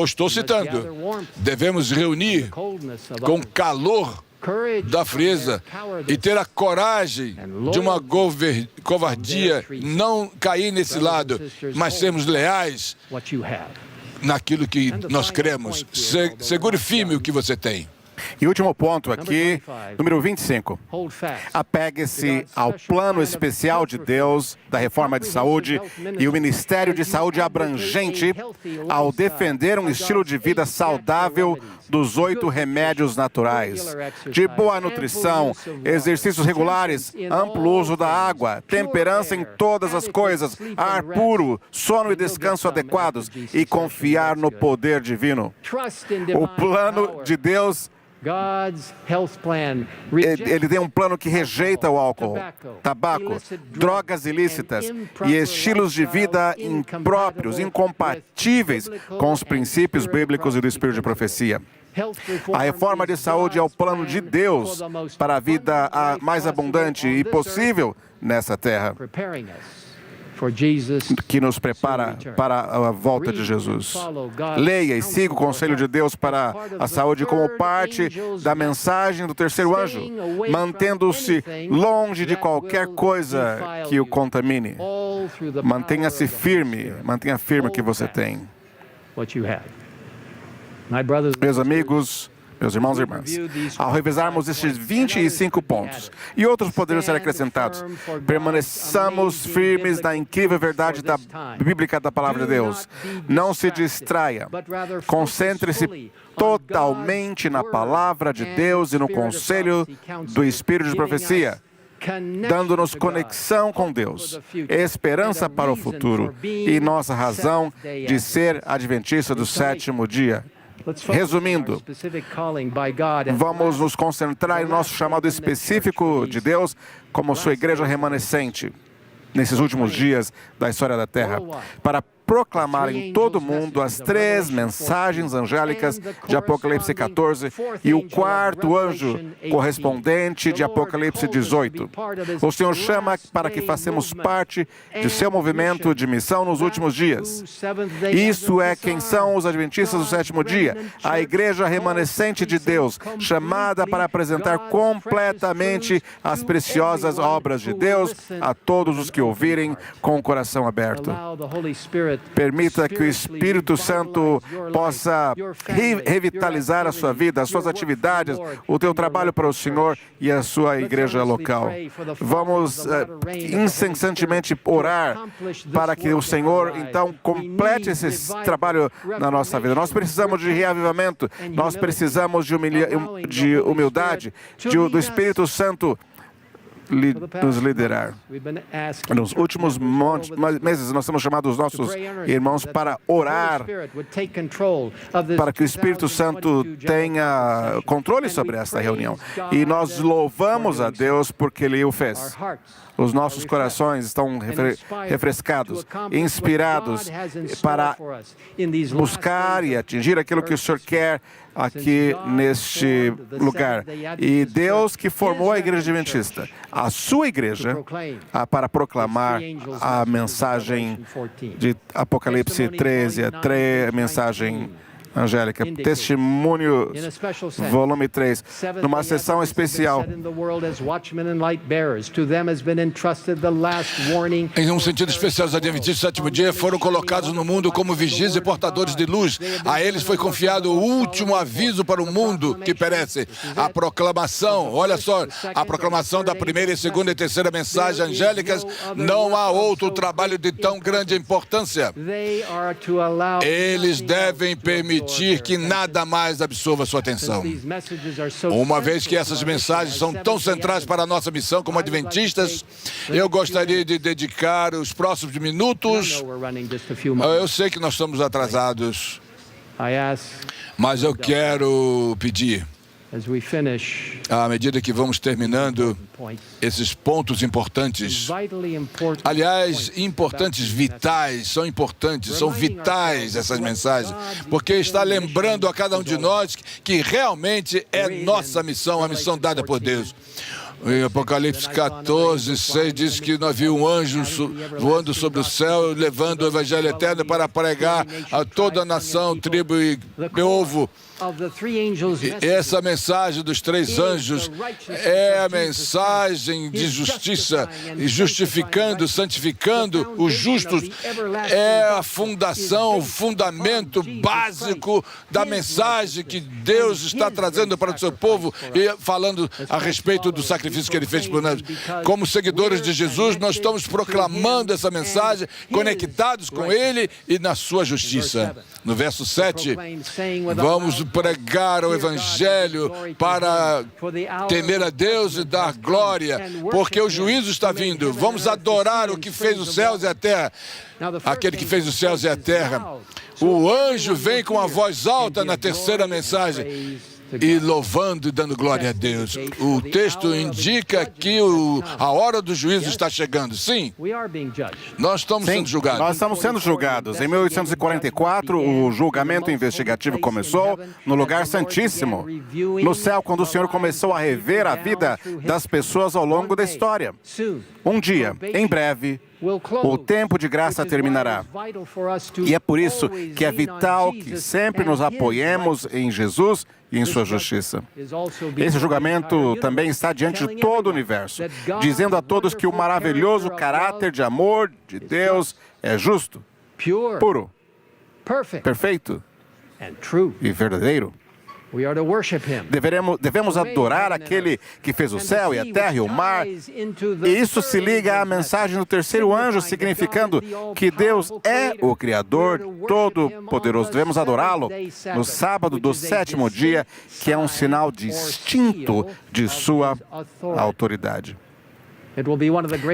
estou citando, devemos reunir com o calor da frieza e ter a coragem de uma covardia, não cair nesse lado, mas sermos leais naquilo que nós cremos. Segure firme o que você tem. E último ponto aqui, número 25. Apegue-se ao plano especial de Deus da reforma de saúde e o Ministério de Saúde abrangente ao defender um estilo de vida saudável dos 8 remédios naturais, de boa nutrição, exercícios regulares, amplo uso da água, temperança em todas as coisas, ar puro, sono e descanso adequados e confiar no poder divino. O plano de Deus, ele tem um plano que rejeita o álcool, tabaco, drogas ilícitas e estilos de vida impróprios, incompatíveis com os princípios bíblicos e do Espírito de profecia. A reforma de saúde é o plano de Deus para a vida mais abundante e possível nessa terra, que nos prepara para a volta de Jesus. Leia e siga o conselho de Deus para a saúde como parte da mensagem do terceiro anjo, mantendo-se longe de qualquer coisa que o contamine. Mantenha firme o que você tem. Meus amigos, meus irmãos e irmãs, ao revisarmos estes 25 pontos e outros poderiam ser acrescentados, permaneçamos firmes na incrível verdade bíblica da Palavra de Deus. Não se distraia. Concentre-se totalmente na Palavra de Deus e no conselho do Espírito de profecia, dando-nos conexão com Deus, esperança para o futuro e nossa razão de ser adventista do sétimo dia. Resumindo, vamos nos concentrar em nosso chamado específico de Deus como sua igreja remanescente nesses últimos dias da história da Terra, para proclamar em todo o mundo as 3 mensagens angélicas de Apocalipse 14 e o 4º anjo correspondente de Apocalipse 18. O Senhor chama para que façamos parte de seu movimento de missão nos últimos dias. Isso é quem são os adventistas do sétimo dia, a igreja remanescente de Deus, chamada para apresentar completamente as preciosas obras de Deus a todos os que ouvirem com o coração aberto. Permita que o Espírito Santo possa revitalizar a sua vida, as suas atividades, o teu trabalho para o Senhor e a sua igreja local. Vamos incessantemente orar para que o Senhor, então, complete esse trabalho na nossa vida. Nós precisamos de reavivamento, nós precisamos de humildade, do Espírito Santo nos liderar. Nos últimos meses, nós temos chamado os nossos irmãos para orar, para que o Espírito Santo tenha controle sobre esta reunião. E nós louvamos a Deus porque Ele o fez. Os nossos corações estão refrescados, inspirados para buscar e atingir aquilo que o Senhor quer aqui neste lugar. E Deus que formou a igreja adventista, a sua igreja, para proclamar a mensagem de Apocalipse 13, a mensagem angélica, Testemunhos, volume 3, numa sessão especial. Em um sentido especial, os adventistas do sétimo dia foram colocados no mundo como vigias e portadores de luz. A eles foi confiado o último aviso para o mundo que perece, a proclamação. Olha só, a proclamação da primeira, segunda e terceira mensagem angélicas. Não há outro trabalho de tão grande importância. Eles devem permitir que nada mais absorva sua atenção. Uma vez que essas mensagens são tão centrais para a nossa missão como adventistas, eu gostaria de dedicar os próximos minutos. Eu sei que nós estamos atrasados, mas eu quero pedir, à medida que vamos terminando esses pontos importantes, aliás, vitais, são vitais essas mensagens, porque está lembrando a cada um de nós que realmente é nossa missão, a missão dada por Deus. Em Apocalipse 14, 6 diz que não havia um anjo voando sobre o céu, levando o evangelho eterno para pregar a toda a nação, tribo e povo. Essa mensagem dos três anjos é a mensagem de justiça, justificando, santificando os justos. É a fundação, o fundamento básico da mensagem que Deus está trazendo para o seu povo e falando a respeito do sacrifício que Ele fez por nós. Como seguidores de Jesus, nós estamos proclamando essa mensagem, conectados com Ele e na sua justiça. No verso 7, vamos pregar o Evangelho para temer a Deus e dar glória, porque o juízo está vindo. Vamos adorar o que fez os céus e a terra, aquele que fez os céus e a terra. O anjo vem com a voz alta na terceira mensagem, e louvando e dando glória a Deus. O texto indica que a hora do juízo está chegando. Sim, nós estamos sendo julgados. Nós estamos sendo julgados. Em 1844, o julgamento investigativo começou no lugar santíssimo, no céu, quando o Senhor começou a rever a vida das pessoas ao longo da história. Um dia, em breve, o tempo de graça terminará. E é por isso que é vital que sempre nos apoiemos em Jesus e em sua justiça. Esse julgamento também está diante de todo o universo, dizendo a todos que o maravilhoso caráter de amor de Deus é justo, puro, perfeito e verdadeiro. Devemos adorar aquele que fez o céu e a terra e o mar. E isso se liga à mensagem do terceiro anjo, significando que Deus é o Criador Todo-Poderoso. Devemos adorá-lo no sábado do sétimo dia, que é um sinal distinto de sua autoridade.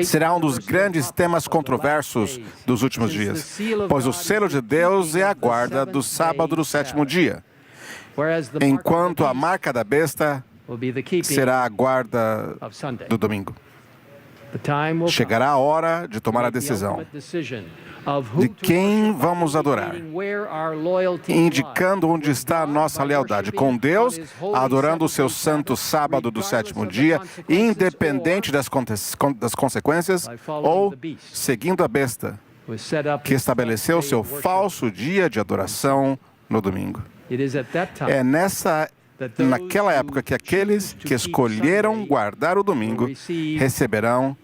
Será um dos grandes temas controversos dos últimos dias, pois o selo de Deus é a guarda do sábado do sétimo dia, enquanto a marca da besta será a guarda do domingo. Chegará a hora de tomar a decisão de quem vamos adorar, indicando onde está a nossa lealdade com Deus, adorando o seu santo sábado do sétimo dia, independente das consequências, ou seguindo a besta, que estabeleceu seu falso dia de adoração no domingo. É naquela época que aqueles que escolheram guardar o domingo receberão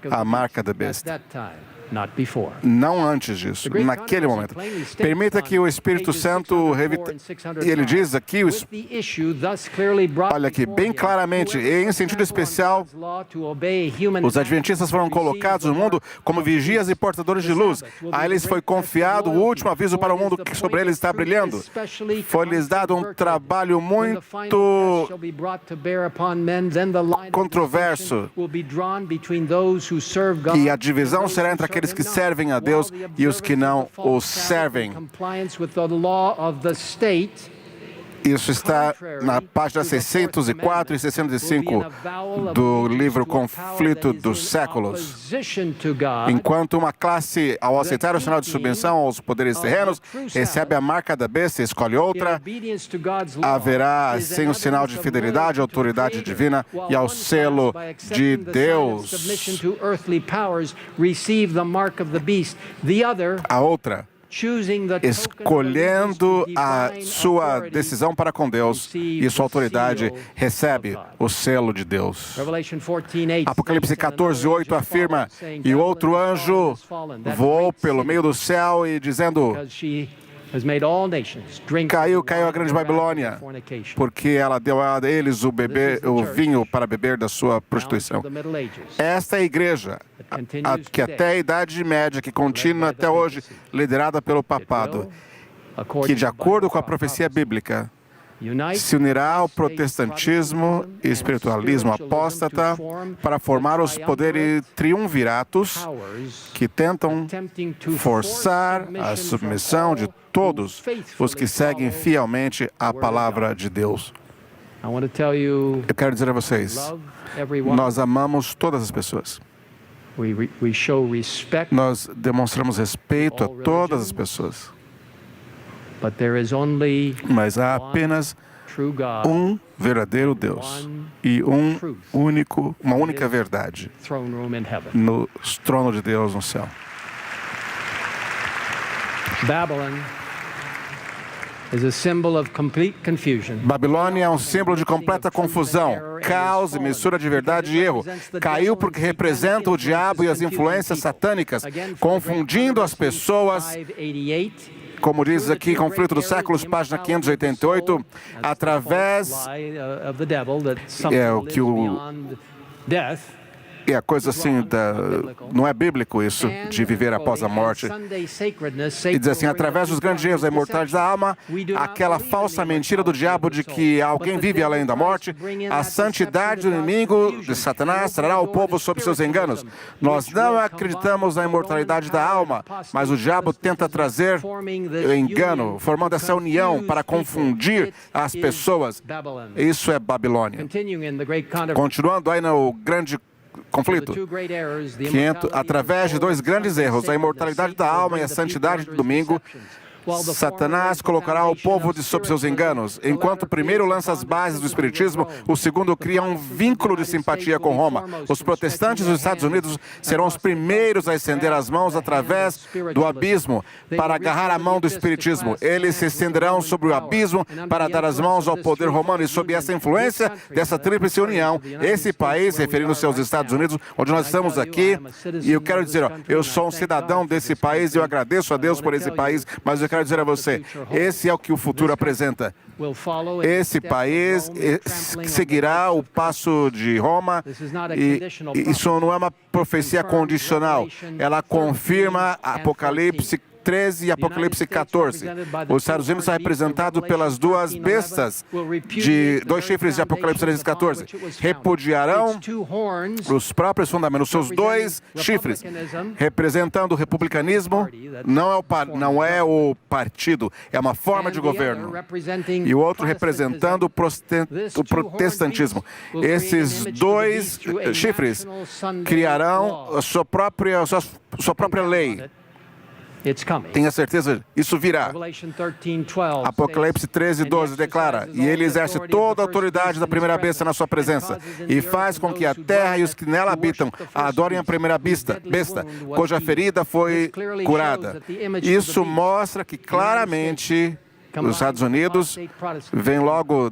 a marca da besta. Não antes disso, naquele momento. Permita que o Espírito Santo e ele diz aqui, olha aqui, bem claramente, em sentido especial, os adventistas foram colocados no mundo como vigias e portadores de luz. A eles foi confiado o último aviso para o mundo que sobre eles está brilhando. Foi-lhes dado um trabalho muito controverso, e a divisão será entre aqueles que servem a Deus e os que não o servem. Isso está na página 604 e 605 do livro Conflito dos Séculos. Enquanto uma classe, ao aceitar o sinal de submissão aos poderes terrenos, recebe a marca da besta e escolhe outra, haverá assim o sinal de fidelidade, autoridade divina e ao selo de Deus. A outra, escolhendo a sua decisão para com Deus e sua autoridade, recebe o selo de Deus. Apocalipse 14:8 afirma, e outro anjo voou pelo meio do céu e dizendo, caiu a grande Babilônia, porque ela deu a eles o vinho para beber da sua prostituição. Esta é a igreja, que até a Idade Média, que continua até hoje, liderada pelo papado, que de acordo com a profecia bíblica, se unirá ao protestantismo e espiritualismo apóstata para formar os poderes triunviratos que tentam forçar a submissão de todos os que seguem fielmente a palavra de Deus. Eu quero dizer a vocês, nós amamos todas as pessoas. Nós demonstramos respeito a todas as pessoas. Mas há apenas um verdadeiro Deus e uma única verdade no trono de Deus no céu. Babilônia é um símbolo de completa confusão, caos e mistura de verdade e erro. Caiu porque representa o diabo e as influências satânicas, confundindo as pessoas. Como diz aqui, Conflito dos Séculos, página 588, através é a coisa assim, não é bíblico isso, de viver após a morte. E diz assim, através dos grandes erros da imortalidade da alma, aquela falsa mentira do diabo de que alguém vive além da morte, a santidade do inimigo de Satanás trará o povo sob seus enganos. Nós não acreditamos na imortalidade da alma, mas o diabo tenta trazer engano, formando essa união para confundir as pessoas. Isso é Babilônia. Continuando aí no grande conflito, através de dois grandes erros, a imortalidade da alma e a santidade do domingo, Satanás colocará o povo sob seus enganos. Enquanto o primeiro lança as bases do espiritismo, o segundo cria um vínculo de simpatia com Roma. Os protestantes dos Estados Unidos serão os primeiros a estender as mãos através do abismo para agarrar a mão do espiritismo. Eles se estenderão sobre o abismo para dar as mãos ao poder romano, e sob essa influência dessa tríplice união, esse país, referindo-se aos Estados Unidos, onde nós estamos aqui, e eu quero dizer, eu sou um cidadão desse país e eu agradeço a Deus por esse país, mas eu quero dizer a você, esse é o que o futuro apresenta. Esse país seguirá o passo de Roma, e isso não é uma profecia condicional. Ela confirma Apocalipse 13 e Apocalipse 14. Os Estados Unidos são representados pelas duas bestas, dois chifres de Apocalipse 13 e 14. Repudiarão os próprios fundamentos, os seus dois chifres, representando o republicanismo, não é o partido, é uma forma de governo. E o outro representando o protestantismo. Esses dois chifres criarão a sua própria lei. Tenha certeza, isso virá. Apocalipse 13, 12 declara, e ele exerce toda a autoridade da primeira besta na sua presença, e faz com que a terra e os que nela habitam adorem a primeira besta, cuja ferida foi curada. Isso mostra que claramente os Estados Unidos vem logo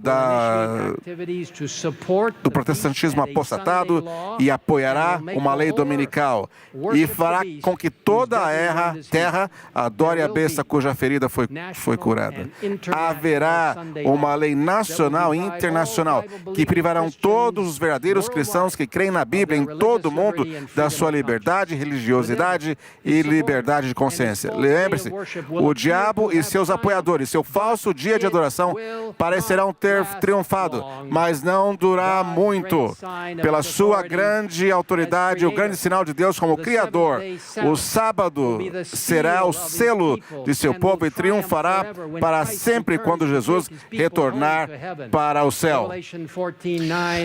do protestantismo apostatado e apoiará uma lei dominical e fará com que toda a terra adore a besta cuja ferida foi curada. Haverá uma lei nacional e internacional que privarão todos os verdadeiros cristãos que creem na Bíblia em todo o mundo da sua liberdade, religiosidade e liberdade de consciência. Lembre-se, o diabo e seus apoiadores, seu falso dia de adoração parecerão ter triunfado, mas não durará muito. Pela sua grande autoridade, o grande sinal de Deus como Criador, o sábado será o selo de seu povo e triunfará para sempre quando Jesus retornar para o céu.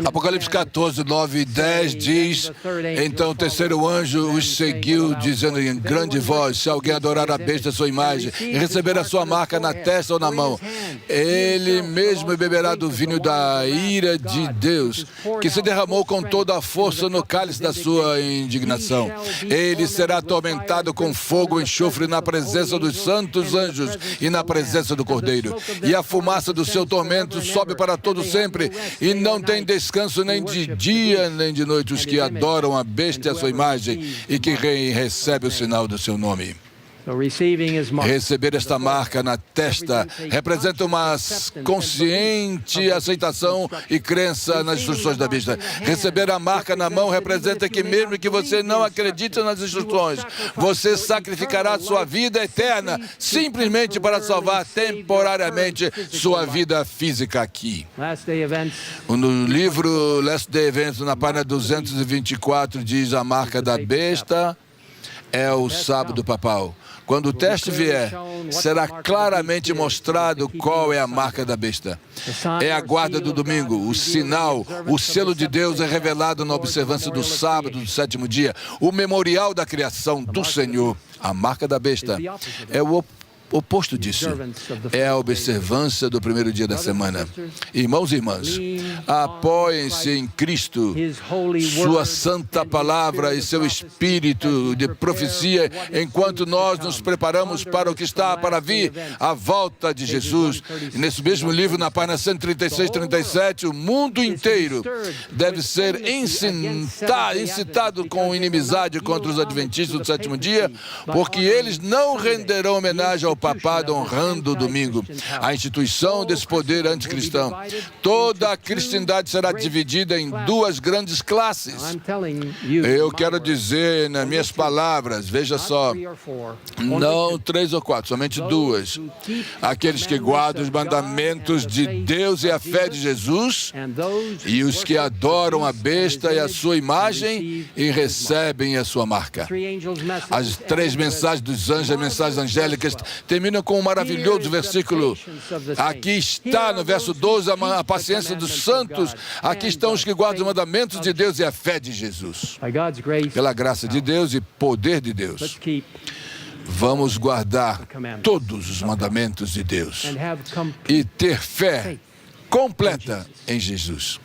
Apocalipse 14, 9 e 10 diz, então o terceiro anjo os seguiu, dizendo em grande voz, se alguém adorar a besta, sua imagem, e receber a sua marca na testa ou na mão, ele mesmo beberá do vinho da ira de Deus, que se derramou com toda a força no cálice da sua indignação. Ele será atormentado com fogo e enxofre na presença dos santos anjos e na presença do Cordeiro. E a fumaça do seu tormento sobe para todo sempre, e não tem descanso nem de dia nem de noite os que adoram a besta e a sua imagem e que recebem o sinal do seu nome. Receber esta marca na testa representa uma consciente aceitação e crença nas instruções da besta. Receber a marca na mão representa que mesmo que você não acredite nas instruções, você sacrificará sua vida eterna simplesmente para salvar temporariamente sua vida física aqui. No livro Last Day Events, na página 224, diz a marca da besta é o sábado papal. Quando o teste vier, será claramente mostrado qual é a marca da besta. É a guarda do domingo, o sinal, o selo de Deus é revelado na observância do sábado, do sétimo dia, o memorial da criação do Senhor. A marca da besta é o oposto disso é a observância do primeiro dia da semana. Irmãos e irmãs, apoiem-se em Cristo, sua santa palavra e seu espírito de profecia, enquanto nós nos preparamos para o que está para vir, a volta de Jesus. E nesse mesmo livro, na página 136, 37, o mundo inteiro deve ser incitado com inimizade contra os adventistas do sétimo dia, porque eles não renderão homenagem ao papado honrando o domingo, a instituição desse poder anticristão. Toda a cristandade será dividida em duas grandes classes. Eu quero dizer nas minhas palavras, veja só, não 3 ou 4, somente 2. Aqueles que guardam os mandamentos de Deus e a fé de Jesus, e os que adoram a besta e a sua imagem e recebem a sua marca. As 3 mensagens dos anjos, as mensagens angélicas, terminam com um maravilhoso versículo. Aqui está, no verso 12, a paciência dos santos. Aqui estão os que guardam os mandamentos de Deus e a fé de Jesus. Pela graça de Deus e poder de Deus, vamos guardar todos os mandamentos de Deus e ter fé completa em Jesus.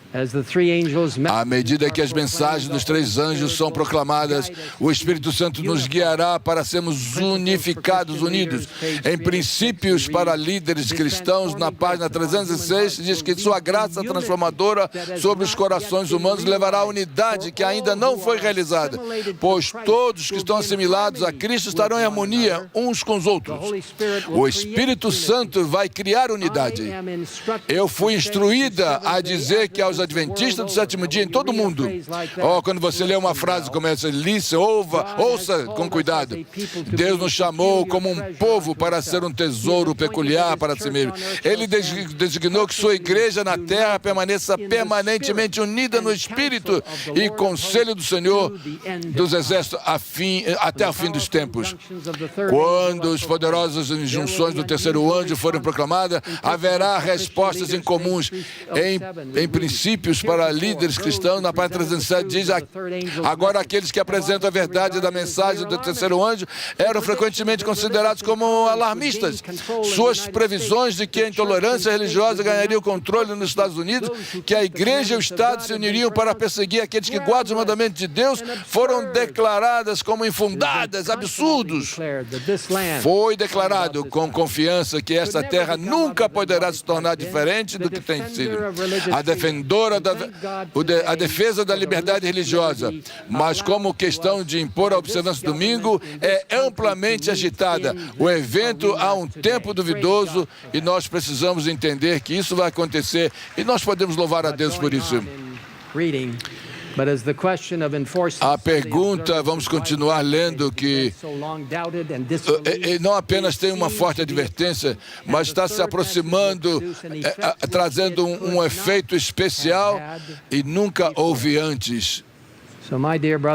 À medida que as mensagens dos 3 anjos são proclamadas, o Espírito Santo nos guiará para sermos unificados, unidos. Em Princípios para Líderes Cristãos, na página 306, diz que sua graça transformadora sobre os corações humanos levará à unidade que ainda não foi realizada, pois todos que estão assimilados a Cristo estarão em harmonia uns com os outros. O Espírito Santo vai criar unidade. Eu fui instruída a dizer que aos adventistas do sétimo dia em todo o mundo, quando você lê uma frase como essa, ouça com cuidado. Deus nos chamou como um povo para ser um tesouro peculiar para si mesmo. Ele designou que sua igreja na terra permaneça permanentemente unida no Espírito e conselho do Senhor dos Exércitos até o fim dos tempos. Quando as poderosas injunções do terceiro anjo forem proclamadas, haverá respostas incomuns. Em Princípios para Líderes Cristãos, na página 307, diz: agora aqueles que apresentam a verdade da mensagem do terceiro anjo eram frequentemente considerados como alarmistas. Suas previsões de que a intolerância religiosa ganharia o controle nos Estados Unidos, que a igreja e o Estado se uniriam para perseguir aqueles que guardam os mandamentos de Deus, foram declaradas como infundadas, absurdos. Foi declarado com confiança que esta terra nunca poderá se tornar diferente do que tem sido. A defesa da liberdade religiosa, mas como questão de impor a observância do domingo, é amplamente agitada. O evento há um tempo duvidoso e nós precisamos entender que isso vai acontecer e nós podemos louvar a Deus por isso. A pergunta, vamos continuar lendo, que não apenas tem uma forte advertência, mas está se aproximando, trazendo um efeito especial e nunca houve antes.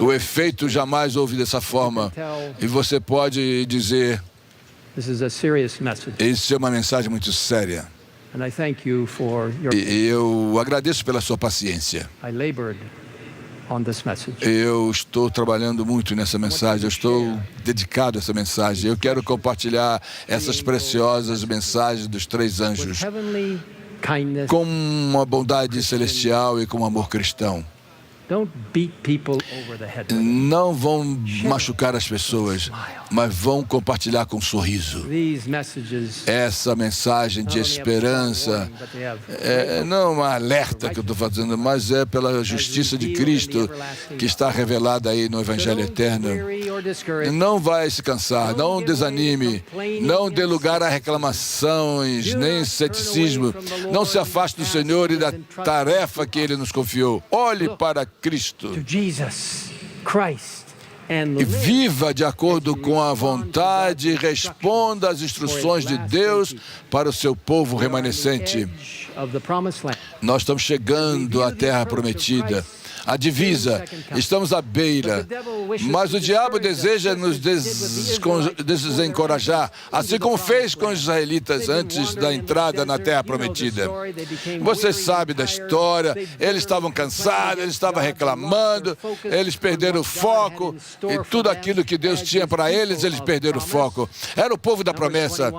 O efeito jamais houve dessa forma. E você pode dizer, isso é uma mensagem muito séria. E eu agradeço pela sua paciência. Eu estou trabalhando muito nessa mensagem, eu estou dedicado a essa mensagem. Eu quero compartilhar essas preciosas mensagens dos 3 anjos com uma bondade celestial e com um amor cristão. Não vão machucar as pessoas, mas vão compartilhar com um sorriso. Essa mensagem de esperança não é uma alerta que eu estou fazendo, mas é pela justiça de Cristo que está revelada aí no Evangelho Eterno. Não vai se cansar, não desanime, não dê lugar a reclamações, nem ceticismo. Não se afaste do Senhor e da tarefa que Ele nos confiou. Olhe para Cristo e viva de acordo com a vontade e responda às instruções de Deus para o seu povo remanescente. Nós estamos chegando à terra prometida. a divisa, estamos à beira. Mas o diabo deseja nos desencorajar, assim como fez com os israelitas antes da entrada na Terra Prometida. Você sabe da história, eles estavam cansados, eles estavam reclamando, eles perderam o foco, e tudo aquilo que Deus tinha para eles, eles perderam o foco. Era o povo da promessa.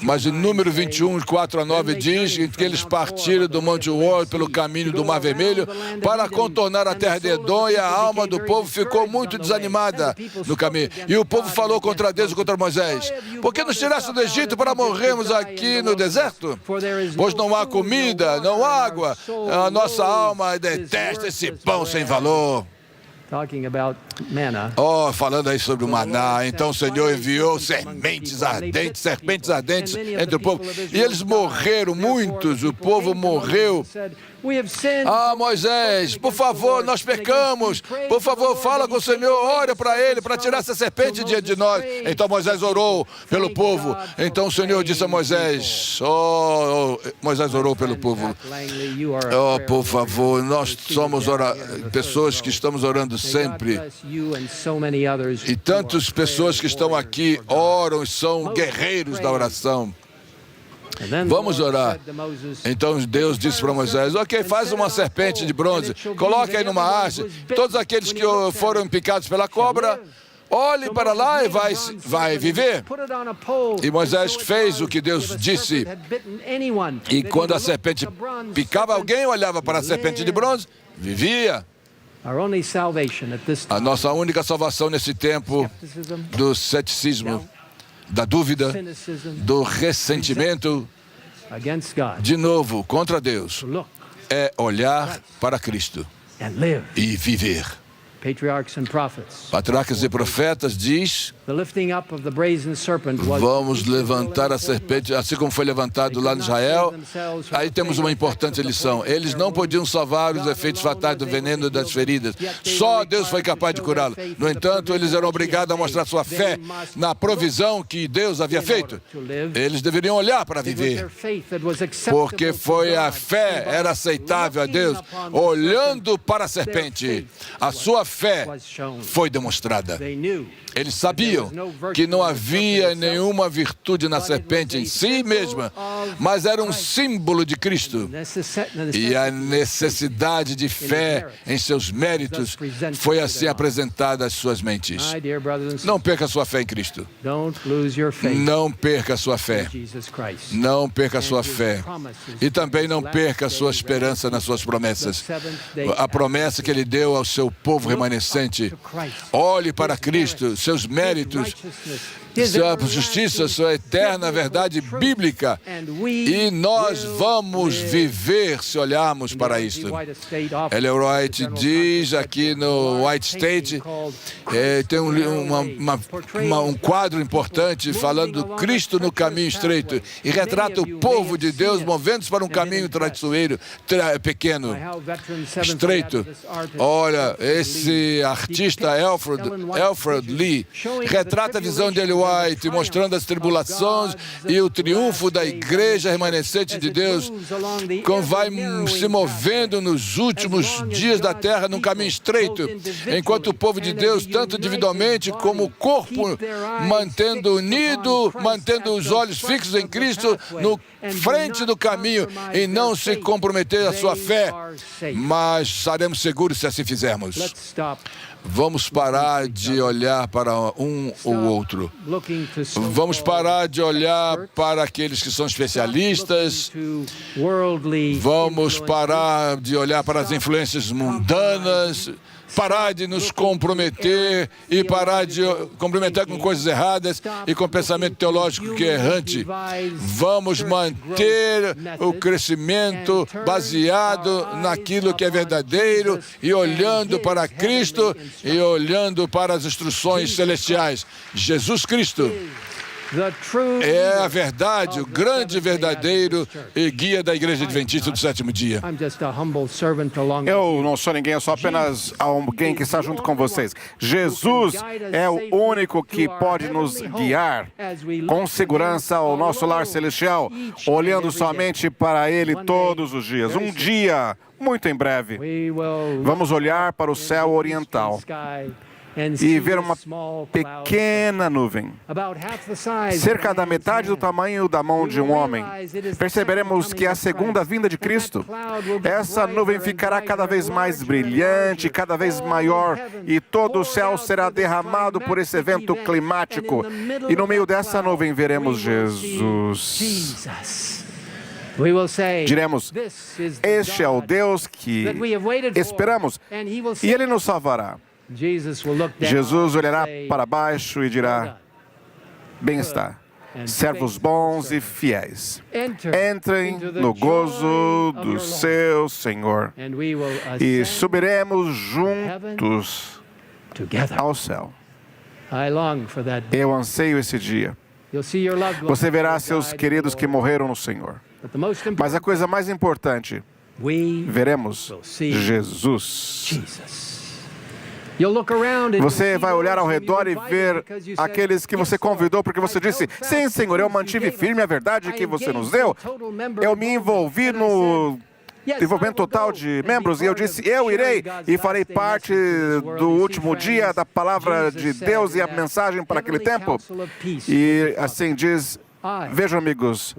Mas em número 21, 4 a 9, diz que eles partiram do Monte Hor pelo caminho do Mar Vermelho para contornar a terra de Edom, e a alma do povo ficou muito desanimada no caminho. E o povo falou contra Deus e contra Moisés: por que nos tiraste do Egito para morrermos aqui no deserto? Pois não há comida, não há água. A nossa alma detesta esse pão sem valor. Falando aí sobre o maná, então o Senhor enviou serpentes ardentes entre o povo, e eles morreram, muitos, o povo morreu. Moisés, por favor, nós pecamos, por favor, fala com o Senhor, ora para ele, para tirar essa serpente diante de nós. Então Moisés orou pelo povo. Então o Senhor disse a Moisés, Moisés orou pelo povo. Por favor, nós somos pessoas que estamos orando sempre. E tantas pessoas que estão aqui oram e são guerreiros da oração. Vamos orar. Então Deus disse para Moisés: ok, faz uma serpente de bronze, coloque aí numa haste. Todos aqueles que foram picados pela cobra, olhe para lá e vai viver. E Moisés fez o que Deus disse. E quando a serpente picava alguém, olhava para a serpente de bronze, vivia. A nossa única salvação nesse tempo do ceticismo, da dúvida, do ressentimento, de novo, contra Deus, é olhar para Cristo e viver. Patriarcas e profetas diz: vamos levantar a serpente, assim como foi levantado lá no Israel. Aí temos uma importante lição. Eles não podiam salvar os efeitos fatais do veneno e das feridas. Só Deus foi capaz de curá-lo. No entanto, eles eram obrigados a mostrar sua fé na provisão que Deus havia feito. Eles deveriam olhar para viver, porque foi a fé, era aceitável a Deus, olhando para a serpente. A sua fé foi demonstrada. Eles sabiam que não havia nenhuma virtude na serpente em si mesma, mas era um símbolo de Cristo. E a necessidade de fé em seus méritos foi assim apresentada às suas mentes. Não perca sua fé em Cristo. Não perca sua fé. Não perca sua fé. E também não perca sua esperança nas suas promessas. A promessa que Ele deu ao seu povo remanescente. Olhe para Cristo, seus méritos, sua justiça, sua eterna verdade bíblica. E nós vamos viver se olharmos para isto. Ellen White diz aqui no White State, tem um quadro importante falando do Cristo no caminho estreito, e retrata o povo de Deus movendo-se para um caminho traiçoeiro, pequeno, estreito. Olha, esse artista Alfred Lee retrata a visão de Ellen White, mostrando as tribulações e o triunfo da igreja remanescente de Deus, como vai se movendo nos últimos dias da terra num caminho estreito, enquanto o povo de Deus, tanto individualmente como o corpo, mantendo unido, mantendo os olhos fixos em Cristo, no frente do caminho, e não se comprometer a sua fé, mas estaremos seguros se assim fizermos. Vamos parar de olhar para um ou outro. Vamos parar de olhar para aqueles que são especialistas. Vamos parar de olhar para as influências mundanas. Parar de nos comprometer e parar de comprometer com coisas erradas e com pensamento teológico que é errante. Vamos manter o crescimento baseado naquilo que é verdadeiro e olhando para Cristo e olhando para as instruções celestiais. Jesus Cristo É a verdade, o grande verdadeiro guia da Igreja Adventista do Sétimo Dia. Eu não sou ninguém, eu sou apenas alguém que está junto com vocês. Jesus é o único que pode nos guiar com segurança ao nosso lar celestial, olhando somente para Ele todos os dias. Um dia, muito em breve, vamos olhar para o céu oriental e ver uma pequena nuvem, cerca da metade do tamanho da mão de um homem. Perceberemos que é a segunda vinda de Cristo. Essa nuvem ficará cada vez mais brilhante, cada vez maior, e todo o céu será derramado por esse evento climático. E no meio dessa nuvem veremos Jesus. Diremos, este é o Deus que esperamos, e Ele nos salvará. Jesus olhará para baixo e dirá, bem está, servos bons e fiéis. Entrem no gozo do seu Senhor e subiremos juntos ao céu. Eu anseio esse dia. Você verá seus queridos que morreram no Senhor. Mas a coisa mais importante, veremos Jesus. Você vai olhar ao redor e ver aqueles que você convidou, porque você disse, sim, Senhor, eu mantive firme a verdade que você nos deu. Eu me envolvi no envolvimento total de membros, e eu disse, eu irei e farei parte do último dia da palavra de Deus e a mensagem para aquele tempo. E assim diz, vejam, amigos,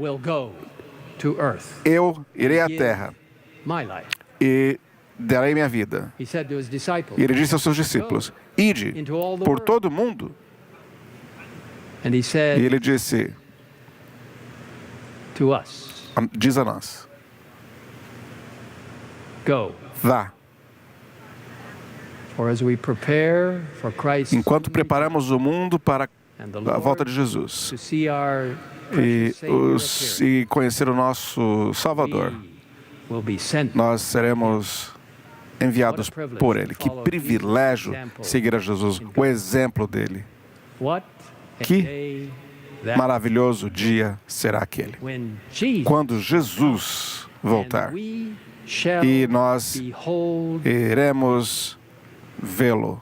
eu irei à terra e darei minha vida. E ele disse aos seus discípulos, ide por todo o mundo. E ele disse, diz a nós, vá. Enquanto preparamos o mundo para a volta de Jesus e conhecer o nosso Salvador, nós seremos enviados por Ele. Que privilégio seguir a Jesus, o exemplo dele. Que maravilhoso dia será aquele, quando Jesus voltar e nós iremos vê-lo